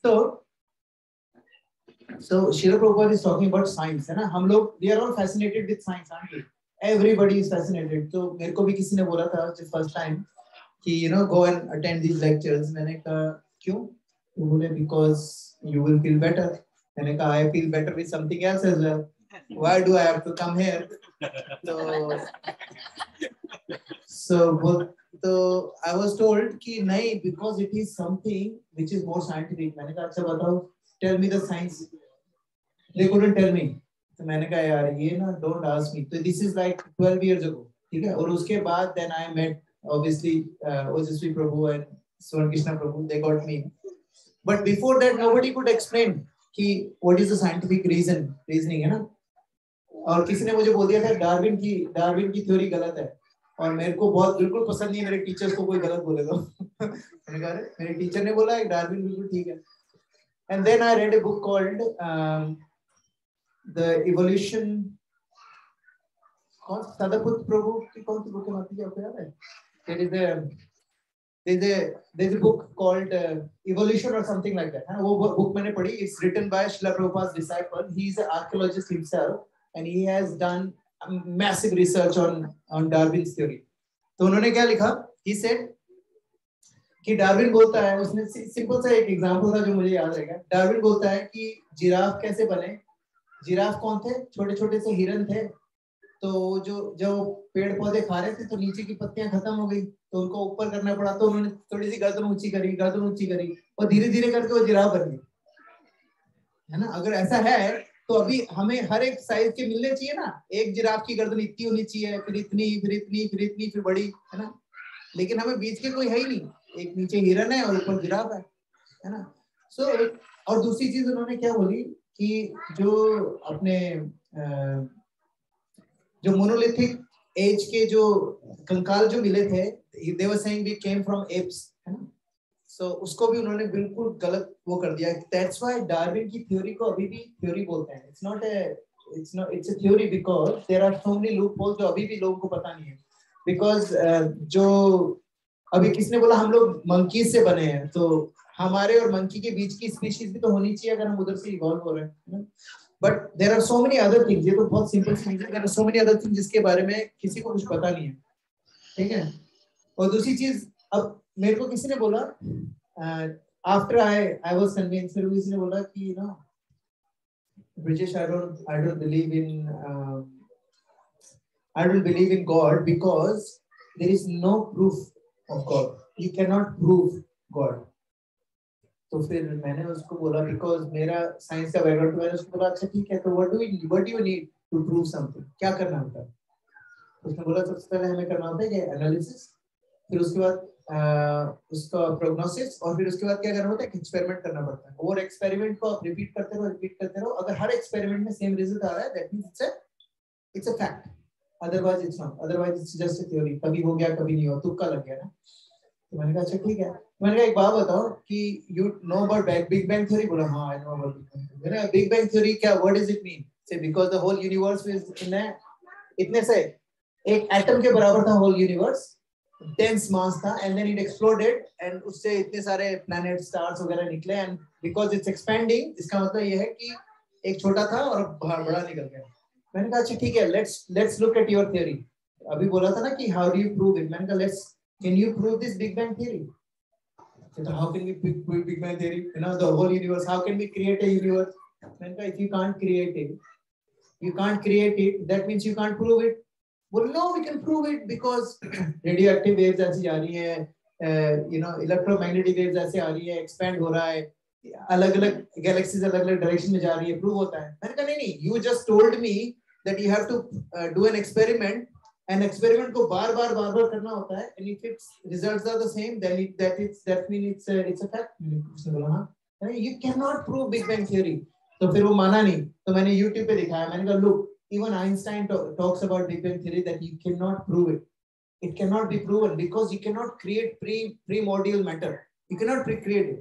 So Srila Prabhupada is talking about science, है ना? हम लोग we are all fascinated with science, aren't we? Everybody is fascinated. तो मेरे को भी किसी ने बोला था first time कि go and attend these lectures. मैंने कहा क्यों? वो बोले because you will feel better. मैंने कहा I feel better with something else as well. Why do I have to come here? So I was told कि नहीं, because it is something which is more scientific. मैंने कहा अच्छा बताओ, tell me the science. They couldn't tell me. तो मैंने कहा यार ये ना don't ask me. So this is like 12 years ago. ठीक है? और उसके बाद then I met obviously Ojasvi Prabhu and Swan Krishna Prabhu. They got me. But before that nobody could explain कि what is the scientific reasoning है ना? और किसी ने मुझे बोल दिया था डार्विन की थ्योरी गलत है और मेरे को बहुत बिल्कुल पसंद नहीं है मेरे टीचर्स को कोई गलत बोले तो मैंने कहा मेरे टीचर ने बोला डार्विन बिल्कुल ठीक है. And then I read a book called The Evolution. कौन Sadaput Prabhu की कौन सी बुक है आपको याद है? There is a there's a book called Evolution or something like that. वो book मैंने पढ़ी. It's written by Srila Prabhupada's disciple. He's an archaeologist himself, and he has done massive research on Darwin's theory. तो उन्होंने क्या लिखा? He said कि Darwin बोलता है, उसने सिंपल सा एक एग्जांपल था जो मुझे याद रहेगा. डार्विन बोलता है कि जिराफ कैसे बने. जिराफ कौन थे? छोटे छोटे से हिरन थे. तो जो पेड़ पौधे खा रहे थे तो नीचे की पत्तियां खत्म हो गई, तो उनको ऊपर करना पड़ा. तो उन्होंने थोड़ी सी गर्दन ऊंची करी और धीरे धीरे करके वो जिराफ बन गई, है ना. अगर ऐसा है तो अभी हमें हर एक साइज के मिलने चाहिए ना. एक जिराफ की गर्दन इतनी होनी चाहिए, फिर इतनी, फिर बड़ी, है ना. लेकिन हमें बीच के कोई है ही नहीं. एक नीचे हिरन है और ऊपर जिराफ है ना. सो और दूसरी चीज उन्होंने क्या बोली कि जो अपने जो मोनोलिथिक एज के जो कंकाल जो मिले थे, they were saying we came from apes, है ना. So उसको भी उन्होंने बिल्कुल गलत वो कर दिया. That's why डार्विन की थ्योरी को अभी भी थ्योरी बोलते हैं. It's a theory because there are so many loopholes जो अभी भी लोगों को पता नहीं है. Because जो अभी किसने बोला हम लोग मंकीज से बने हैं, तो हमारे और मंकी के बीच की स्पीशीज भी तो होनी चाहिए अगर हम उधर से इवॉल्व हो रहे हैं. But there are so many other things. ये तो बहुत सिंपल चीज है. There are so many other things जिसके बारे में किसी को कुछ पता नहीं है, ठीक है. और दूसरी चीज, अब मेरे को किसी ने बोला after I was convinced, फिर किसी ने बोला कि ना British, I don't believe in God because there is no proof of God. You cannot prove God. तो फिर मैंने उसको बोला because मेरा साइंस का बैकग्राउंड, मैंने उसको बोला अच्छा ठीक है, तो what do you need to prove something? क्या करना होता है? उसने बोला सबसे पहले हमें करना होता है कि एनालिसिस, फिर उसके बाद उसका प्रोग्नोसिस, और फिर उसके बाद क्या करना होता है कि एक्सपेरिमेंट करना पड़ता है. और एक्सपेरिमेंट को आप रिपीट करते रहो. अगर हर एक्सपेरिमेंट में सेम रिजल्ट आ रहा है, that means it's a fact. Otherwise it's not. Otherwise it's just a theory. कभी हो गया कभी नहीं हुआ, तुक्का लग गया ना. तो मैंने कहा अच्छा ठीक है. मैंने कहा एक बात बताओ कि you know about big bang theory. बोला हाँ I know about big bang theory. मैंने बिग बैंग थ्योरी क्या, what does it mean? Say because the whole universe is इतने से एक एटम के बराबर था होल यूनिवर्स, dense mass था, and then it exploded and उससे इतने सारे planet stars वगैरह निकले, and because it's expanding, इसका मतलब ये है कि एक छोटा था और बड़ा निकल गया. मैंने कहा अच्छा ठीक है, let's look at your theory. अभी बोला था ना कि how do you prove it? मैंने कहा can you prove this Big Bang theory? So how can we prove Big Bang theory? You know, the whole universe. How can we create a universe? मैंने कहा if you can't create it, that means you can't prove it. Well, no, we can prove it because radioactive waves ऐसी जा रही हैं, you know, electromagnetic waves ऐसे आ रही है, expand हो रहा है, अलग-अलग galaxies अलग-अलग direction में जा रही है, prove होता है. मैंने कहा नहीं, you just told me that you have to do an experiment, and experiment को बार-बार करना होता है, and if its results are the same, then that means it's a fact. उसने बोला हाँ, you cannot prove Big Bang theory. तो फिर वो माना नहीं, तो मैंने YouTube पे दिखाया. मैंने कहा look, even Einstein talks about Big Bang theory that you cannot prove it. It cannot be proven because you cannot create primordial matter. You cannot recreate it.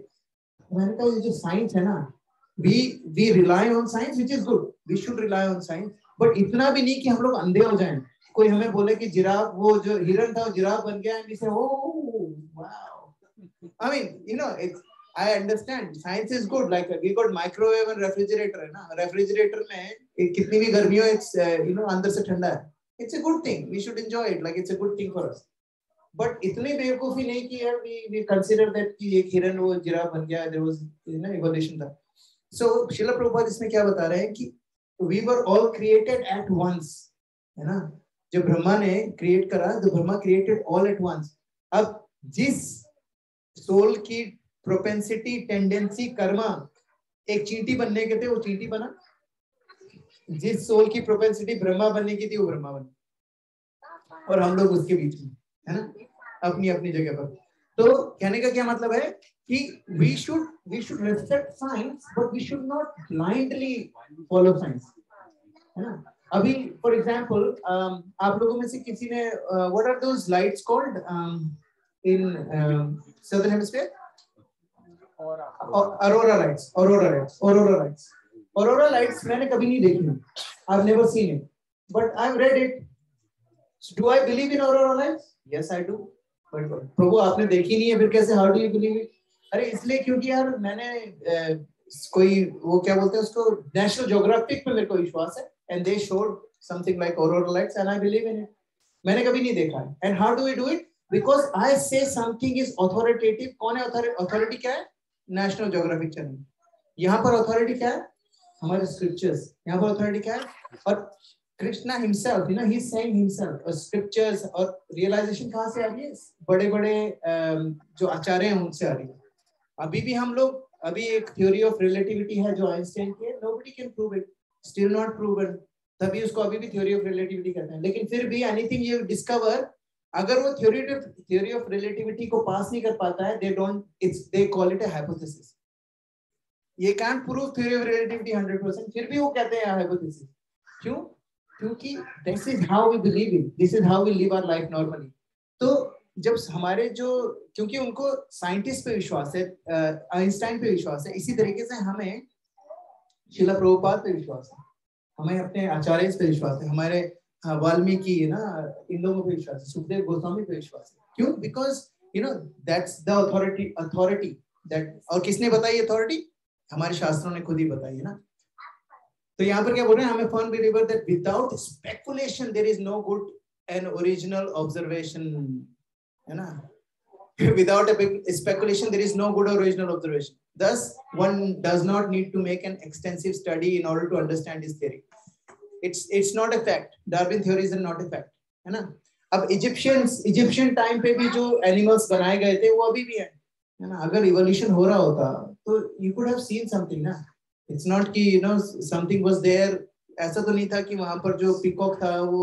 मैंने कहा ये जो science है ना, we rely on science, which is good. We should rely on science, but इतना भी नहीं कि हम लोग अंधे हो जाएं. कोई हमें बोले कि जिराफ, वो जो हिरन था वो जिराफ बन गया, and we say oh wow. I mean, you know, I understand science is good. Like we got microwave and refrigerator है ना. Refrigerator में कितनी भी गर्मी हो, it's you know अंदर से ठंडा है. It's a good thing. We should enjoy it. Like it's a good thing for us. But इतनी बेवकूफी नहीं की यार. We consider that कि एक हिरन वो जिराफ बन गया. There was you know evolution था. So Srila Prabhupada इसमें क्या बता रहे हैं कि we were all created at once, है ना. जब ब्रह्मा ने create करा, तो Brahma created all at once. अब जिस soul की प्रोपेंसिटी, टेंडेंसी, कर्मा एक चींटी बनने के थे, वो चींटी बना. जिस सोल की प्रोपेंसिटी ब्रह्मा बनने की थी, वो ब्रह्मा बना. और हम लोग उसके बीच में, है ना, अपनी अपनी जगह पर. तो कहने का क्या मतलब है कि we should respect science, but we should not blindly follow science, है ना. अभी फॉर एग्जांपल आप लोगों में से किसी ने what are those lights called in southern hemisphere? Aurora lights मैंने कभी नहीं देखी. I've never seen it, but I've read it. So do I believe in aurora lights? Yes, I do. प्रभु आपने देखी नहीं है फिर कैसे, how do you believe it? अरे इसलिए क्योंकि यार मैंने कोई वो क्या बोलते हैं उसको, नेशनल ज्योग्राफिक पे मेरे को विश्वास है, and they showed something like aurora lights and I believe in it. मैंने कभी नहीं देखा है. And how do we do it? Because I say something is authoritative. कौन है अथॉरिटी? क्या है? National Geographic channel. यहाँ पर अथॉरिटी क्या है? हमारे स्क्रिप्चर्स. यहाँ पर अथॉरिटी क्या है? और Krishna himself, you know, he is saying himself. और स्क्रिप्चर्स और रियलाइजेशन कहाँ से आ रही है? बड़े बड़े जो आचार्य हैं उनसे आ रही है. अभी भी हम लोग, अभी एक थ्योरी ऑफ रिलेटिविटी है जो आइंस्टाइन की है, nobody can prove it, still not proven, तभी उसको अभी भी थ्योरी ऑफ रिलेटिविटी कहते हैं. लेकिन फिर भी एनीथिंग यू डिस्कवर, अगर वो थ्योरी ऑफ रिलेटिविटी को पास नहीं कर पाता है, they call it a hypothesis. ये can't prove theory of relativity 100%, फिर भी वो कहते हैं हाइपोथेसिस. क्यों? क्योंकि this is how we believe it, this is how we live our life normally. तो जब हमारे जो, क्योंकि उनको साइंटिस्ट पे विश्वास है, आइंस्टाइन पे विश्वास है, इसी तरीके से हमें शिला प्रभुपाद पे विश्वास है, हमें अपने आचार्य पे विश्वास है, हमारे वाल्मीकि ना, इन लोगों पे विश्वास है, सुखदेव गोस्वामी पे विश्वास है. क्यों? Because you know that's the authority that. और किसने बताई अथॉरिटी? हमारे शास्त्रों ने खुद ही बताई है ना. तो यहाँ पर क्या बोल रहे हैं? हमें firm believer that without speculation there is no good and original observation, है ना. Without a speculation, there is no good or original observation. Thus, one does not need to make an extensive study in order to understand his theory. It's not a fact. Darwin theories are not a fact, है ना. अब Egyptian time पे भी जो animals बनाए गए थे वो अभी भी है ना. अगर इवोल्यूशन हो रहा होता तो you could have seen something ना. It's not कि you know something was there. ऐसा तो नहीं था कि वहां पर जो पीकॉक था वो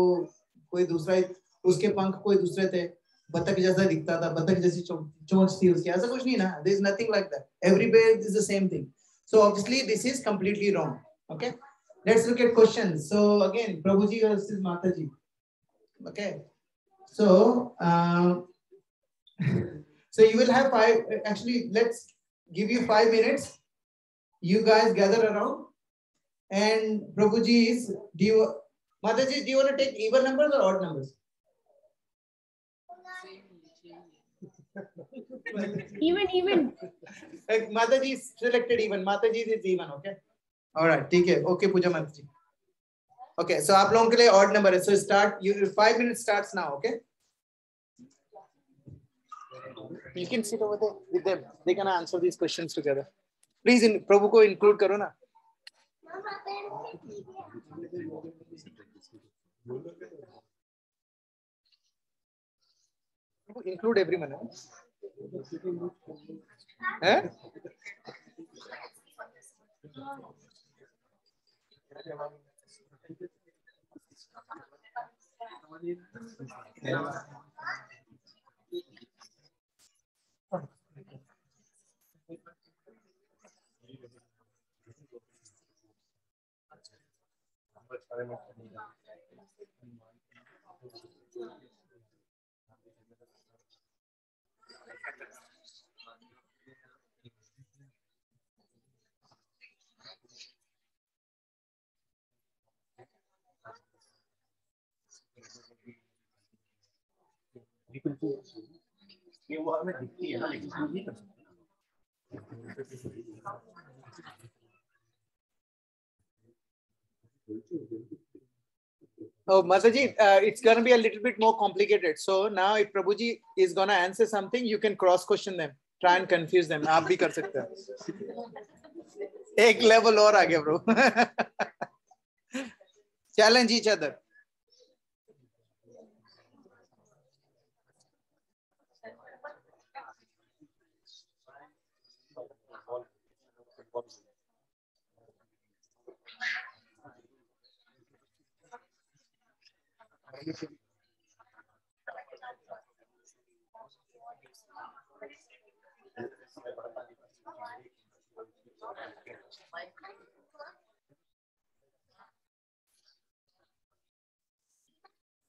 कोई दूसरा, उसके पंख कोई दूसरे थे, बतख जैसा दिखता था, बतख जैसी चोंच थी उसकी, ऐसा कुछ नहीं ना. There is nothing like that. Everywhere is the same thing. So obviously this is completely wrong. Okay, let's look at questions. So again, Prabhuji versus Mataji. Okay, so so you will have 5. Actually, let's give you 5 minutes. You guys gather around, and Prabhuji is. Mataji, do you want to take even numbers or odd numbers? Even. Mataji selected even. Mataji is even. Okay. All right. ठीक है. Okay, Pooja Mataji. Okay. So आप लोगों के लिए odd number है. So start. You 5 minutes starts now. Okay. You can sit over there with them. They can answer these questions together. Please, प्रभु को include करो ना. Include everyone. Eh? Oh, Mataji, it's going to be a little bit more complicated. So now if Prabhuji is going to answer something, you can cross question them. Try and confuse them. आप भी कर सकते हैं. एक level और आगे bro. Challenge each other.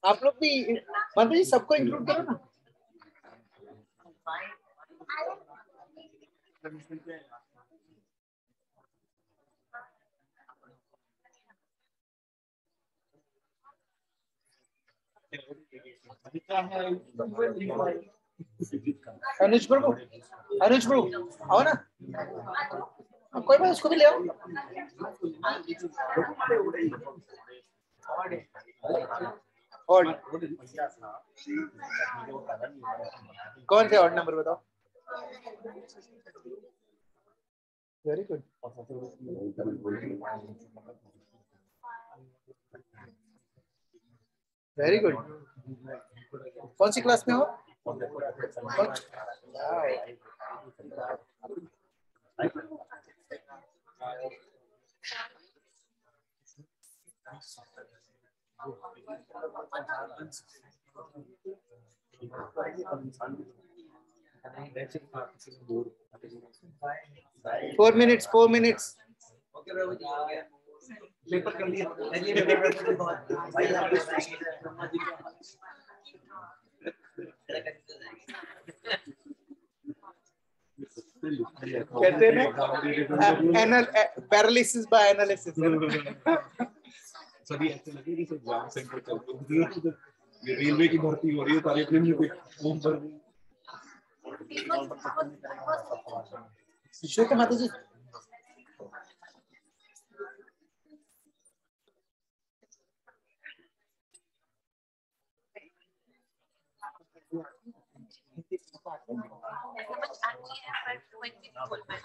आप लोग भी मतलब जी सबको इंक्लूड करो ना. अनुज प्रभु, अनुज प्रभु आओ ना, कोई बात, उसको भी ले आओ। और कौन से ऑड नंबर बताओ? Very good. Very good. कौन सी क्लास में हो? Four minutes. पेपर कर लिया। कहते हैं पैरालिसिस बाय एनालिसिस। सभी ऐसे लगे कि एग्जाम सेंटर चल रही है, रेलवे की भर्ती हो रही है, सारे प्लेन में फॉर्म भर रहे हैं। श्वेता माता जी,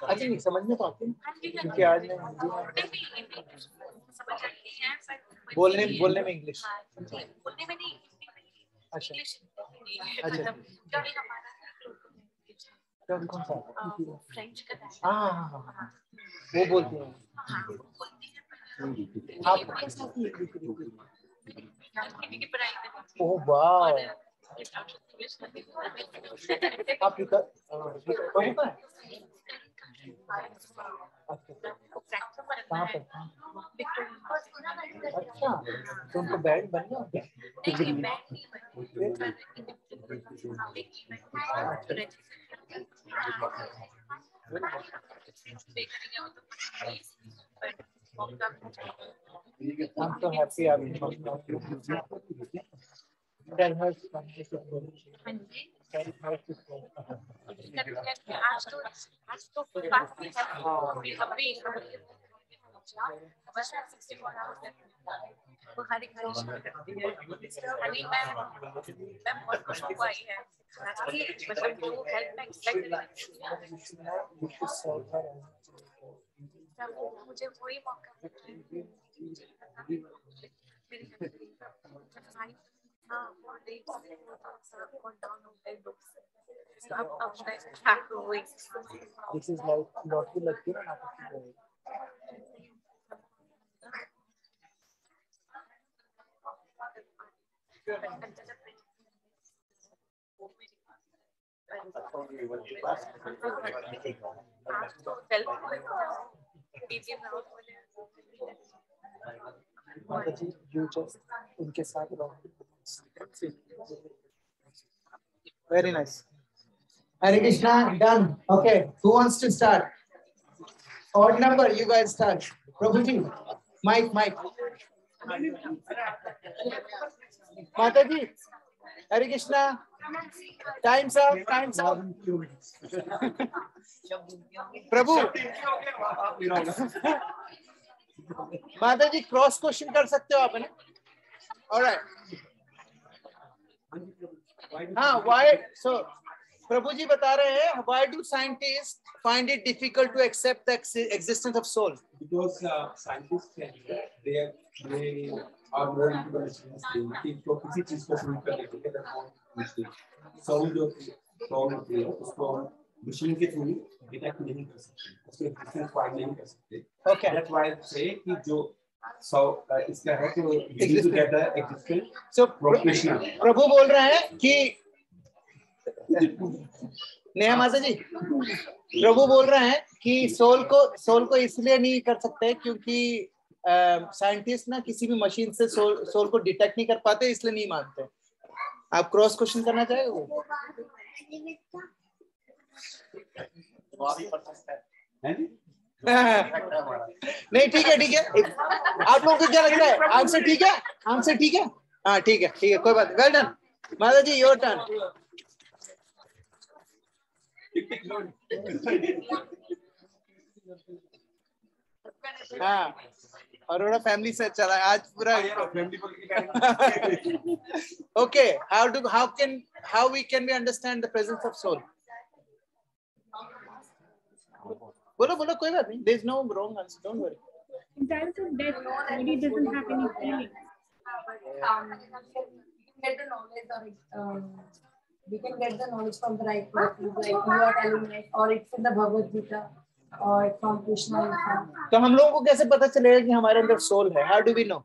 अच्छा नहीं समझ में तो आती है क्योंकि आज मैं बोलने में इंग्लिश। अच्छा अच्छा, कौन सा? हाँ, वो बोलती हैं। आपको कैसा आती है? ओह वाह, आप कहाँ पर? अच्छा, तो उनको बैंड बन गया? I'm so happy I'm tell her मुझे वही मौका this is like lottery लगती है ना। You just उनके साथ रहो। Very nice. Hare Krishna, done. Okay, who wants to start? Odd number, you guys start. Prabhuji, Mike. Mataji, Hare Krishna. Time's up. Prabhu. Mataji, cross question कर सकते हो आप है ना? All right. हाँ, why? So, प्रभु जी बता रहे हैं, why do scientists find it difficult to accept the existence of soul? Because scientists they are more into the machines thing तो किसी चीज को प्रूव करने के लिए मशीन सोल जो सोल होती है उसको मशीन के थ्रू डिटेक्ट नहीं कर सकते, उसके एग्जिस्टेंस फाइंड नहीं कर सकते। Okay. That's why I say कि जो so इसका है कि you to get the existence So professional। प्रभु बोल रहे हैं कि नेहा माता जी, प्रभु बोल रहे हैं कि सोल को इसलिए नहीं कर सकते क्योंकि साइंटिस्ट ना किसी भी मशीन से सोल को डिटेक्ट नहीं कर पाते, इसलिए नहीं मानते। आप क्रॉस क्वेश्चन करना चाहेंगे? नहीं ठीक है आप लोगों को क्या लगता है? आंसर ठीक है? हाँ ठीक है, कोई बात। वेल डन माता जी, योर टर्न। हाँ, अरोड़ा फैमिली से चला आज पूरा. Okay, how we can understand the presence of soul? बोलो बोलो, कोई बात नहीं. There is no wrong answer. Don't worry. In times of death, body doesn't have any feelings. Get the knowledge or we can get the knowledge from the right person, like you are telling it, or it's in the Bhagavad Gita, or from Krishna. तो हम लोगों को कैसे पता चलेगा कि हमारे अंदर सोल है? How do we know?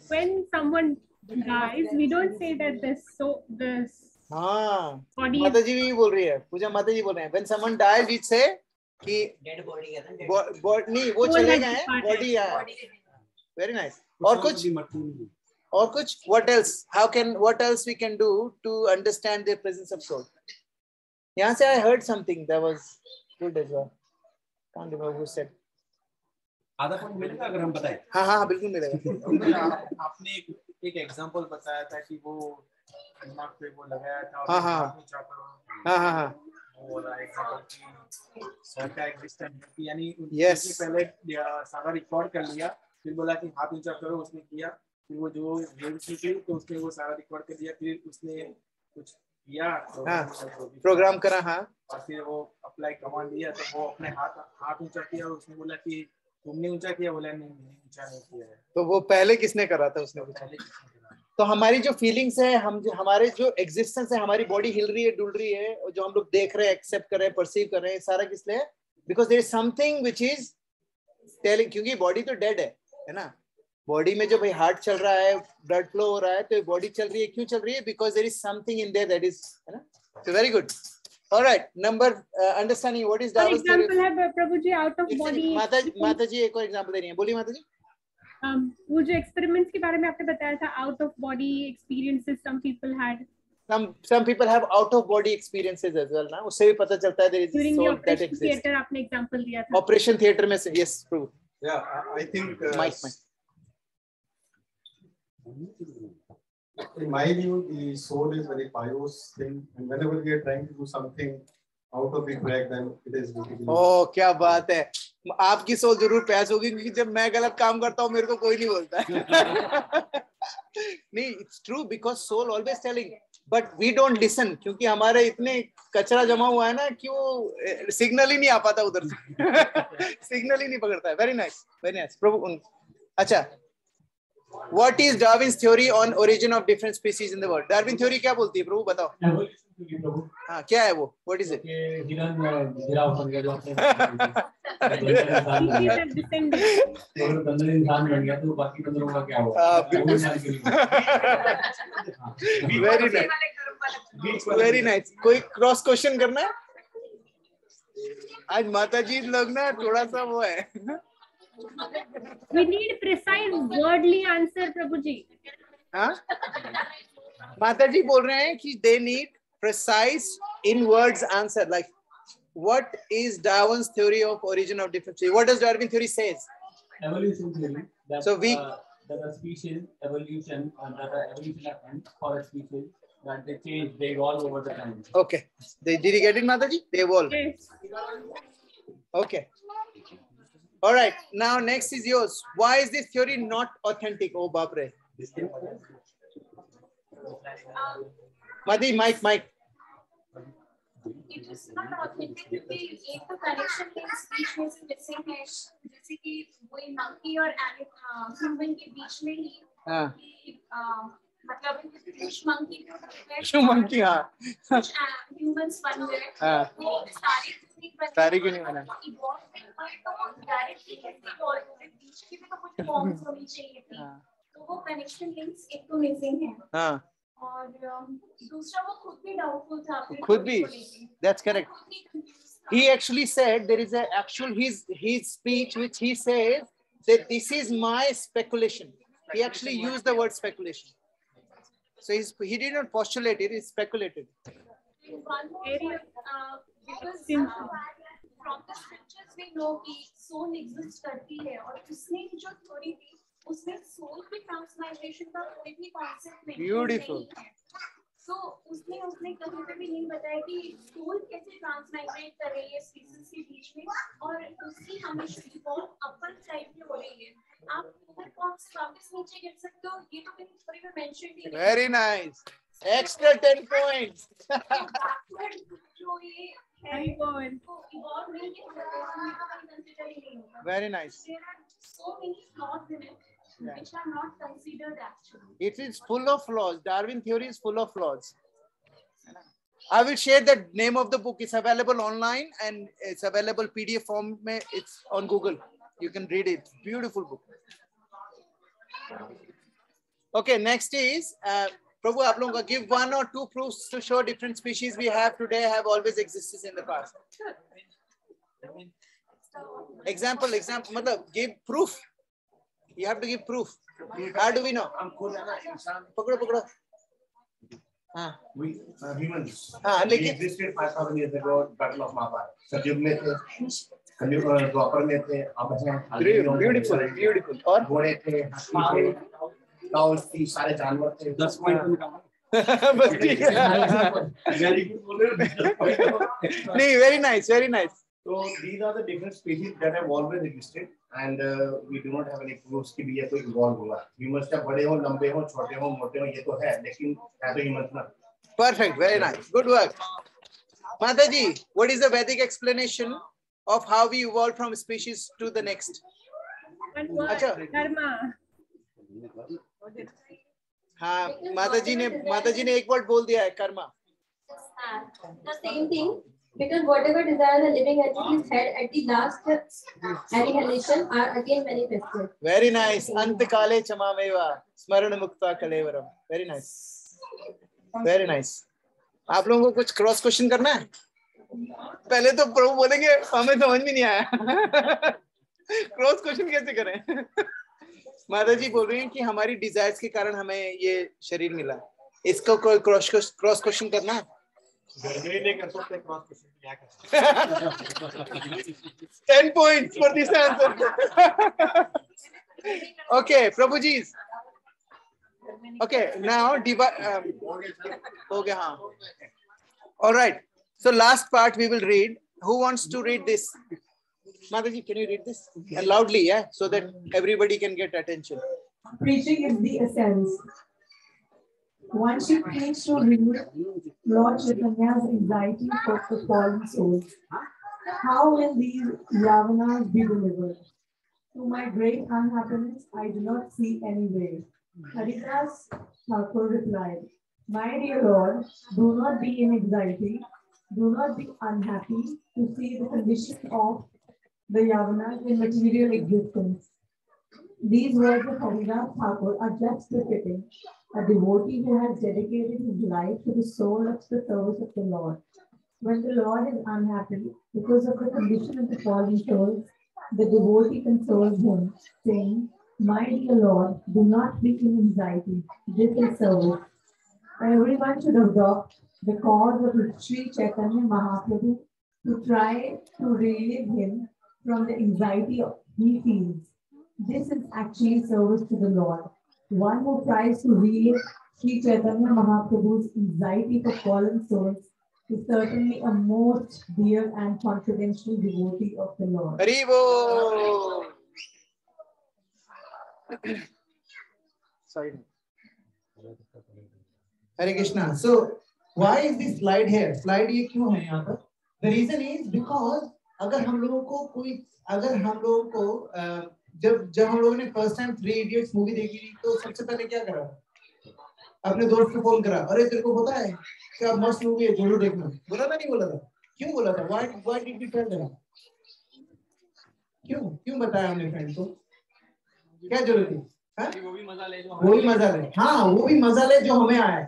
When someone dies, we don't say that this हाँ, body माता जी भी बोल रही है, पूजा माता जी बोल रहे हैं. When someone dies, we say कि डेड बॉडी है ना, नहीं, वो चले गए हैं, बॉडी है. Very nice. और कुछ what else? What else we can do to understand the presence of soul? यहाँ से I heard something that was good as well. Can't remember who said. आधा पॉइंट मिलेगा अगर हम बताएं. हाँ बिल्कुल मिलेगा. आपने एक एग्जांपल बताया था कि वो दिमाग पे वो लगाया था. हाँ. वो एग्जांपल की सर का एग्जिस्टेंस यानी Yes. पहले सारा रिकॉर्ड कर लिया, फिर बोला कि हाथ ऊंचा करो, उसने किया. फिर वो जो गेम्स थी तो उसने वो सारा रिकॉर्ड कर दिया. फिर उसने कुछ किया, प्रोग्राम करा. हाँ, और फिर वो अप्लाई कमांड दिया तो वो अपने हाथ ऊंचा किया और उसने बोला कि तुमने ऊंचा किया. बोला नहीं, ऊंचा नहीं किया है. तो वो पहले किसने करा था? उसने पूछा. तो हमारी जो फीलिंग्स है, हमारे जो एग्जिस्टेंस है, हमारी बॉडी हिल रही है, डुल रही है, और जो हम लोग देख रहे हैं, एक्सेप्ट कर रहे हैं, परसीव कर रहे हैं, सारा किस लिए? Because there is something which is telling. क्योंकि बॉडी तो डेड है ना. बॉडी में जो भाई हार्ट चल रहा है, ब्लड फ्लो हो रहा है, तो बॉडी चल रही है. क्यों चल रही है? Because there is something in there that is, है ना. So very good. Alright, number understanding what is For example है प्रभु जी, out of body. माता जी एक और एग्जांपल दे रही हैं. बोलिए माता जी. वो जो एक्सपेरिमेंट्स के बारे में आपने बताया था, out of body experiences some people had. Some people have out of body experiences as well ना. उससे भी पता चलता है there is During the soul that operation exists. theater आपने एग्जांपल दिया था. Operation theater में से, yes, true. Yeah, I think Mike. In my view, the soul is very pious thing, and whenever we are trying to do something out of the track, then it is difficult. Oh, क्या बात है. आपकी soul जरूर प्यास होगी, क्योंकि जब मैं गलत काम करता हूँ मेरे को कोई नहीं बोलता है. नहीं, it's true because soul always telling, but we don't listen, क्योंकि हमारे इतने कचरा जमा हुआ है ना कि वो सिग्नल ही नहीं आ पाता उधर से. सिग्नल ही नहीं पकड़ता है. Very nice, very nice. प्रभु, अच्छा, what is Darwin's theory on origin of different species in the world? Darwin theory क्या बोलती है प्रभु, बताओ. हाँ, क्या है वो? What is it? इंसान बन गया तो बाकी बंदरों का क्या हुआ? Very nice, very nice. कोई क्रॉस क्वेश्चन करना है? आज माता जी लोग ना थोड़ा सा वो है. We need precise wordly answer प्रभु जी. हाँ, माता जी बोल रहे हैं कि they need precise in words answer, like what is Darwin's theory of origin of different species? What does Darwin theory says? Evolution theory. That, so we that a species evolution that a evolution happened for a species that they change, they evolve over the time. Okay, did you get it, Mataji? They evolve. Yes. Okay. All right. Now next is yours. Why is this theory not authentic? Oh, Bapre. Madi, Mike. It is not authentic क्योंकि एक तो connection के बीच में से missing है, जैसे कि वही monkey और human के बीच में ही मतलब कुछ monkey हाँ humans बन गए, सारी क्यों नहीं बना? बीच की भी तो कुछ forms होनी चाहिए थी, तो वो connection links एक तो missing है. हाँ. और दूसरा वो खुद भी डाउटफुल था. खुद भी. That's correct. He actually said there is a actual his speech which he says that this is my speculation. He actually used the word speculation. So he did not postulate it. He speculated. One more point, because from the scriptures we know कि soul exists करती है और उसने जो थोड़ी दी उसमें soul की transmigration का कोई भी concept नहीं है. Beautiful. So उसने कहीं पे भी नहीं बताया कि सोल कैसे ट्रांसमाइग्रेट कर रही है स्पीसीज के बीच में और उसकी हमेशा इवॉल्व अपर साइड में हो रही है। आप ऊपर बॉक्स वापस नीचे गिर सकते हो, ये तो कहीं थोड़ी में मेंशन ही नहीं। Very nice. Extra 10 points. जो ये है वो इवॉल्व नहीं किया कंसीडर ही नहीं होगा। Very nice. There are so many flaws in it which are not considered actually. It is full of flaws. Darwin theory is full of flaws. I will share the name of the book. It's available online and it's available PDF form. It's on Google. You can read it. Beautiful book. Okay, next is Prabhu, aap logon ka give one or two proofs to show different species we have today have always existed in the past. Example. मतलब give proof. You have to give proof. How do we know? पकड़ो. हाँ. We humans. हाँ, We existed 5,000 years ago. Battle of Mapa. सतयुग में थे. कलयुग द्वापर में थे. अब हैं. Beautiful. और घोड़े थे. हाथी थे. काउस थी. सारे जानवर थे. 10 पॉइंट बस ठीक है. नहीं, very nice. So these are the different species that have always existed, and we do not have any proofs कि भी ये कोई evolve हुआ. Humans क्या बड़े हो, लंबे हो, छोटे हो, मोटे हो, ये तो है, लेकिन है तो humans ना. Perfect, very nice, good work. Mataji, what is the Vedic explanation of how we evolved from species to the next? Karma. हाँ, माताजी ने एक वर्ड बोल दिया है, Karma. The same thing. Because whatever desire the living entities had at the last annihilation are again manifested. Very nice. Antakale chamameva smaran mukta kalevaram. Very nice. Very nice. आप लोगों को कुछ क्रॉस क्वेश्चन करना है? पहले तो प्रभु बोलेंगे हमें समझ में नहीं आया. क्रॉस क्वेश्चन कैसे करें? माता जी बोल रही हैं कि हमारी डिजायर्स के कारण हमें ये शरीर मिला. इसको कोई क्रॉस क्वेश्चन करना है? नहीं कर सकते क्रॉस क्वेश्चन क्या कर सकते. 10 points for this answer. Okay, Prabhuji. Okay, now हो गया हाँ. All right. So last part we will read. Who wants to read this? Mataji, can you read this and loudly, yeah, so that everybody can get attention. Preaching is the essence. One should preach to remove Lord Chaitanya's anxiety for the fallen souls. How will these Yavanas be delivered? To my great unhappiness, I do not see any way. Haridas Thakur replied, my dear Lord, do not be in anxiety. Do not be unhappy to see the condition of the Yavanas in material existence. These words of Haridas Thakur are just befitting a devotee who has dedicated his life to the soul of the service of the Lord. When the Lord is unhappy because of the condition of the fallen souls, the devotee consoles him, saying, my dear Lord, do not be in anxiety. This is service. Everyone should adopt the cause of Sri Chaitanya Mahaprabhu to try to relieve him from the anxiety he feels. This is actually service to the Lord. One who tries to relieve Sri Chaitanya Mahaprabhu's anxiety for fallen souls is certainly a most dear and confidential devotee of the Lord. Haribo! Sorry. Hare Krishna. So, why is this slide here? Slide ये क्यों है यहाँ पर? The reason is because अगर हम लोगों को जब हम लोगों ने फर्स्ट टाइम 3 Idiots मूवी देखी थी तो सबसे पहले क्या करा? अपने दोस्त को फोन करा, अरे तेरे को पता है क्या मस्त मूवी है, जरूर देखना. बोला था नहीं बोला था? क्यों बोला था? Why did we tell them? क्यों बताया हमने फ्रेंड को? क्या जरूरत थी? वो भी मजा ले. हाँ, वो भी मजा ले जो हमें आया है.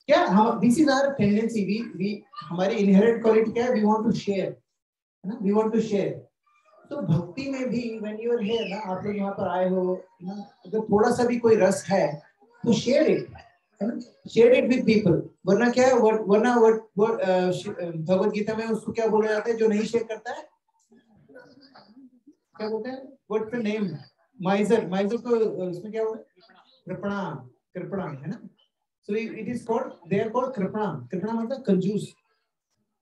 क्या हम this is our tendency. We हमारी inherent quality क्या है? We want to share. है ना? We want to share. तो भक्ति में भी when you are here ना, आप लोग यहाँ पर आए हो ना, अगर थोड़ा सा भी कोई रस है तो share it, है ना? Share it with people. वरना क्या है? वरना भगवद गीता में उसको क्या बोला जाता है जो नहीं शेयर करता है? क्या बोलते हैं? What's the name? Miser को उसमें क्या बोलते हैं? कृपणा, है ना? So it is called, they are called कृपणा. कृपणा मतलब कंजूस.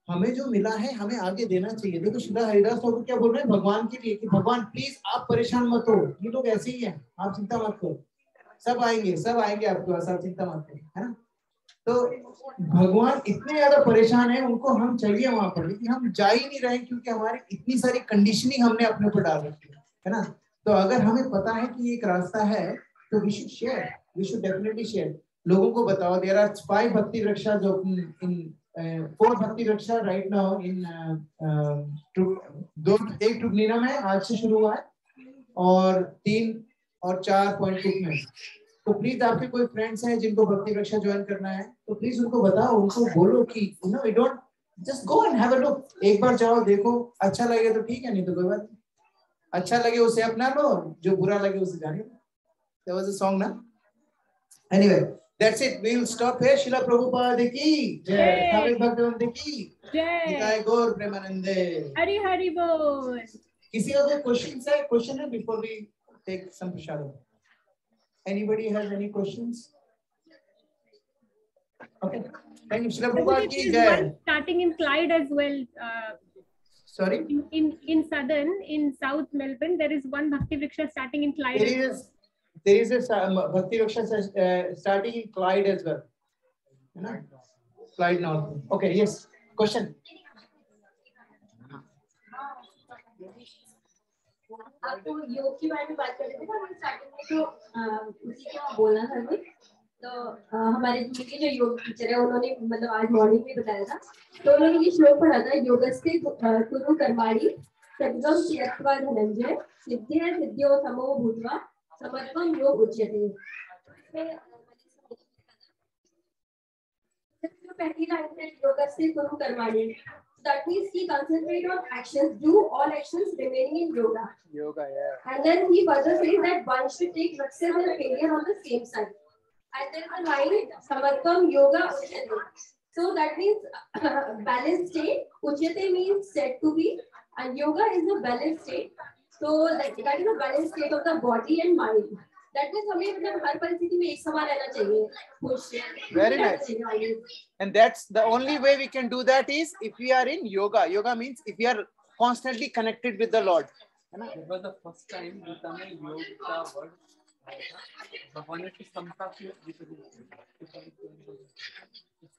हमें जो मिला है हमें आगे देना चाहिए. देखो श्रीला हरिदास ठाकुर क्या बोल रहे हैं भगवान के लिए कि भगवान प्लीज आप परेशान मत हो, ये लोग ऐसे ही हैं, आप चिंता मत करो, सब आएंगे आपके पास, आप चिंता मत करो, है ना. तो भगवान इतने ज्यादा परेशान है, उनको हम चाहिए वहां पर, लेकिन हम जा ही नहीं रहे क्योंकि हमारी इतनी सारी कंडीशनिंग हमने अपने ऊपर डाल रखी है ना. तो अगर हमें पता है कि एक रास्ता है तो we should share, we should definitely share. लोगों को बताओ. देयर आर 5 भक्ति वृक्षा जो इन 4 भक्ति वृक्षा राइट नाउ इन एक टुकनीना में आज से शुरू हुआ है और 3 और 4 पॉइंट में. तो प्लीज आपके कोई फ्रेंड्स हैं जिनको भक्ति वृक्षा ज्वाइन करना है तो प्लीज उनको बताओ, उनको बोलो कि you know we don't just go and have a look. एक बार जाओ, देखो, अच्छा लगे तो ठीक है, नहीं तो कोई बात नहीं. अच्छा लगे उसे अपना लो, जो बुरा लगे उसे जाने दो. There was a song ना. Anyway, that's it. We will stop here. Srila Prabhupada की जय. स्वामी भक्तवंत की जय. निताय गौर प्रेमानंदे. हरि हरि बोल. किसी का कोई क्वेश्चन है before we take some prashadam? Anybody has any questions? Okay. Thank you. Srila Prabhupada की जय. Starting in Clyde as well. Sorry. In South Melbourne, there is one Bhakti Vriksha starting in Clyde. There is a Bhakti Vriksha starting in Clyde as well. You know? Clyde North. Okay. Yes. Question. आपको योग के बारे में बात कर रहे थे ना स्टार्टिंग में, तो उसी के बोलना था कुछ. तो हमारे जो योग टीचर है उन्होंने मतलब आज मॉर्निंग में बताया था. तो उन्होंने ये श्लोक पढ़ा था, योगस्ते कुरु कर्माणि सद्गम त्यक्त्वा धनंजय सिद्धे सिद्ध्यो समो भूत्वा समत्वं योग उच्यते. पहली लाइन है योगस्ते कुरु कर्माणि. That means he concentrate on actions, do all actions remaining in yoga. Yoga, yeah. And then he further says that one should take success and failure on the same side. And then the line samatvam yoga uchyate. So that means balanced state. Uchyate means said to be, and yoga is a balanced state. So that is a balanced state of the body and mind. That means हमें मतलब हर परिस्थिति में एक समान रहना चाहिए. खुश. Very nice. And that's the only way we can do that is if we are in yoga. Yoga means if we are constantly connected with the Lord. It was the first time Gita में योग का word भगवान ने समता की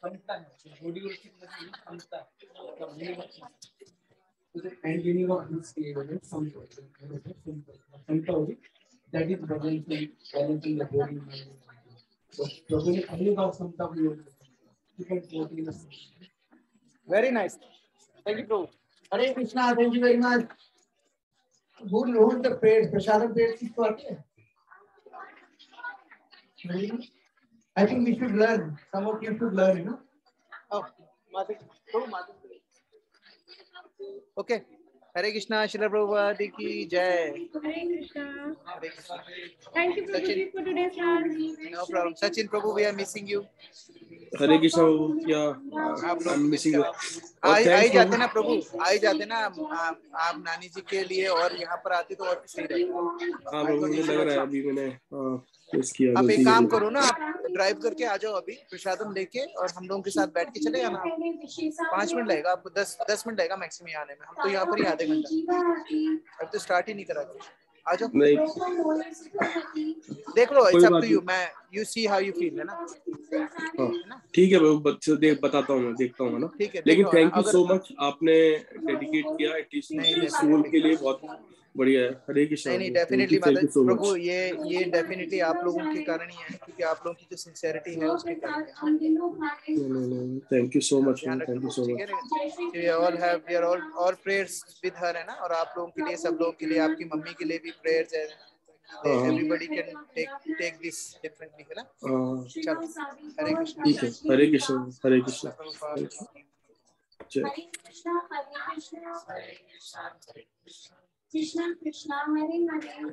समता है. Body और समता and meaning of this statement समता होगी. That is balancing the body. So प्रभु ने about समता को. Very nice. Thank you, Prabhu. Hare Krishna. Thank you very much. Who holds the prayers? Prashadam prayers किसको आती है? I think we should learn. Some of you should learn, you know. Oh, Madhu. Okay. Hare Krishna. Srila Prabhupada की जय. Hare Krishna. Thank you, Prabhuji, for today's class. No problem. Sachin Prabhu, we are missing you. हरे कृष्ण. क्या I'm missing you. आई जाते ना प्रभु, आई जाते ना आप नानी जी के लिए और यहाँ पर आते तो और सही रहेगा. हाँ प्रभु, मुझे लग रहा है अभी मैंने किया. आप एक काम करो ना, आप ड्राइव करके आ जाओ अभी प्रसादम लेके और हम लोगों के साथ बैठ के चले जाना. 5 मिनट लगेगा आपको, 10 मिनट लगेगा मैक्सिमम आने में. हम तो यहाँ पर ही आधे घंटा. अब तो स्टार्ट ही नहीं करा. आ जाओ. देख लो, इट्स अप टू यू. मैं you see how you feel, है ना. ठीक है बाबू, बच्चे बताता हूँ, मैं देखता हूँ ना. लेकिन थैंक यू सो मच, आपने डेडिकेट किया स्कूल के लिए. बहुत बढ़िया है. हरे कृष्ण. नहीं डेफिनेटली प्रभु, ये डेफिनेटली आप लोगों के कारण ही है, क्योंकि आप लोगों की जो सिंसियरिटी है उसके कारण. Thank you so much. Thank you so much. We are all prayers with her, है ना. और आप लोगों के लिए, सब लोगों के लिए, आपकी मम्मी के लिए भी प्रेयर्स है. Everybody can take this differently, है ना. चलो, हरे कृष्ण. ठीक है. हरे कृष्ण. हरे Krishna. Hare Krishna, Hare Krishna, Krishna Krishna, Hare Hare.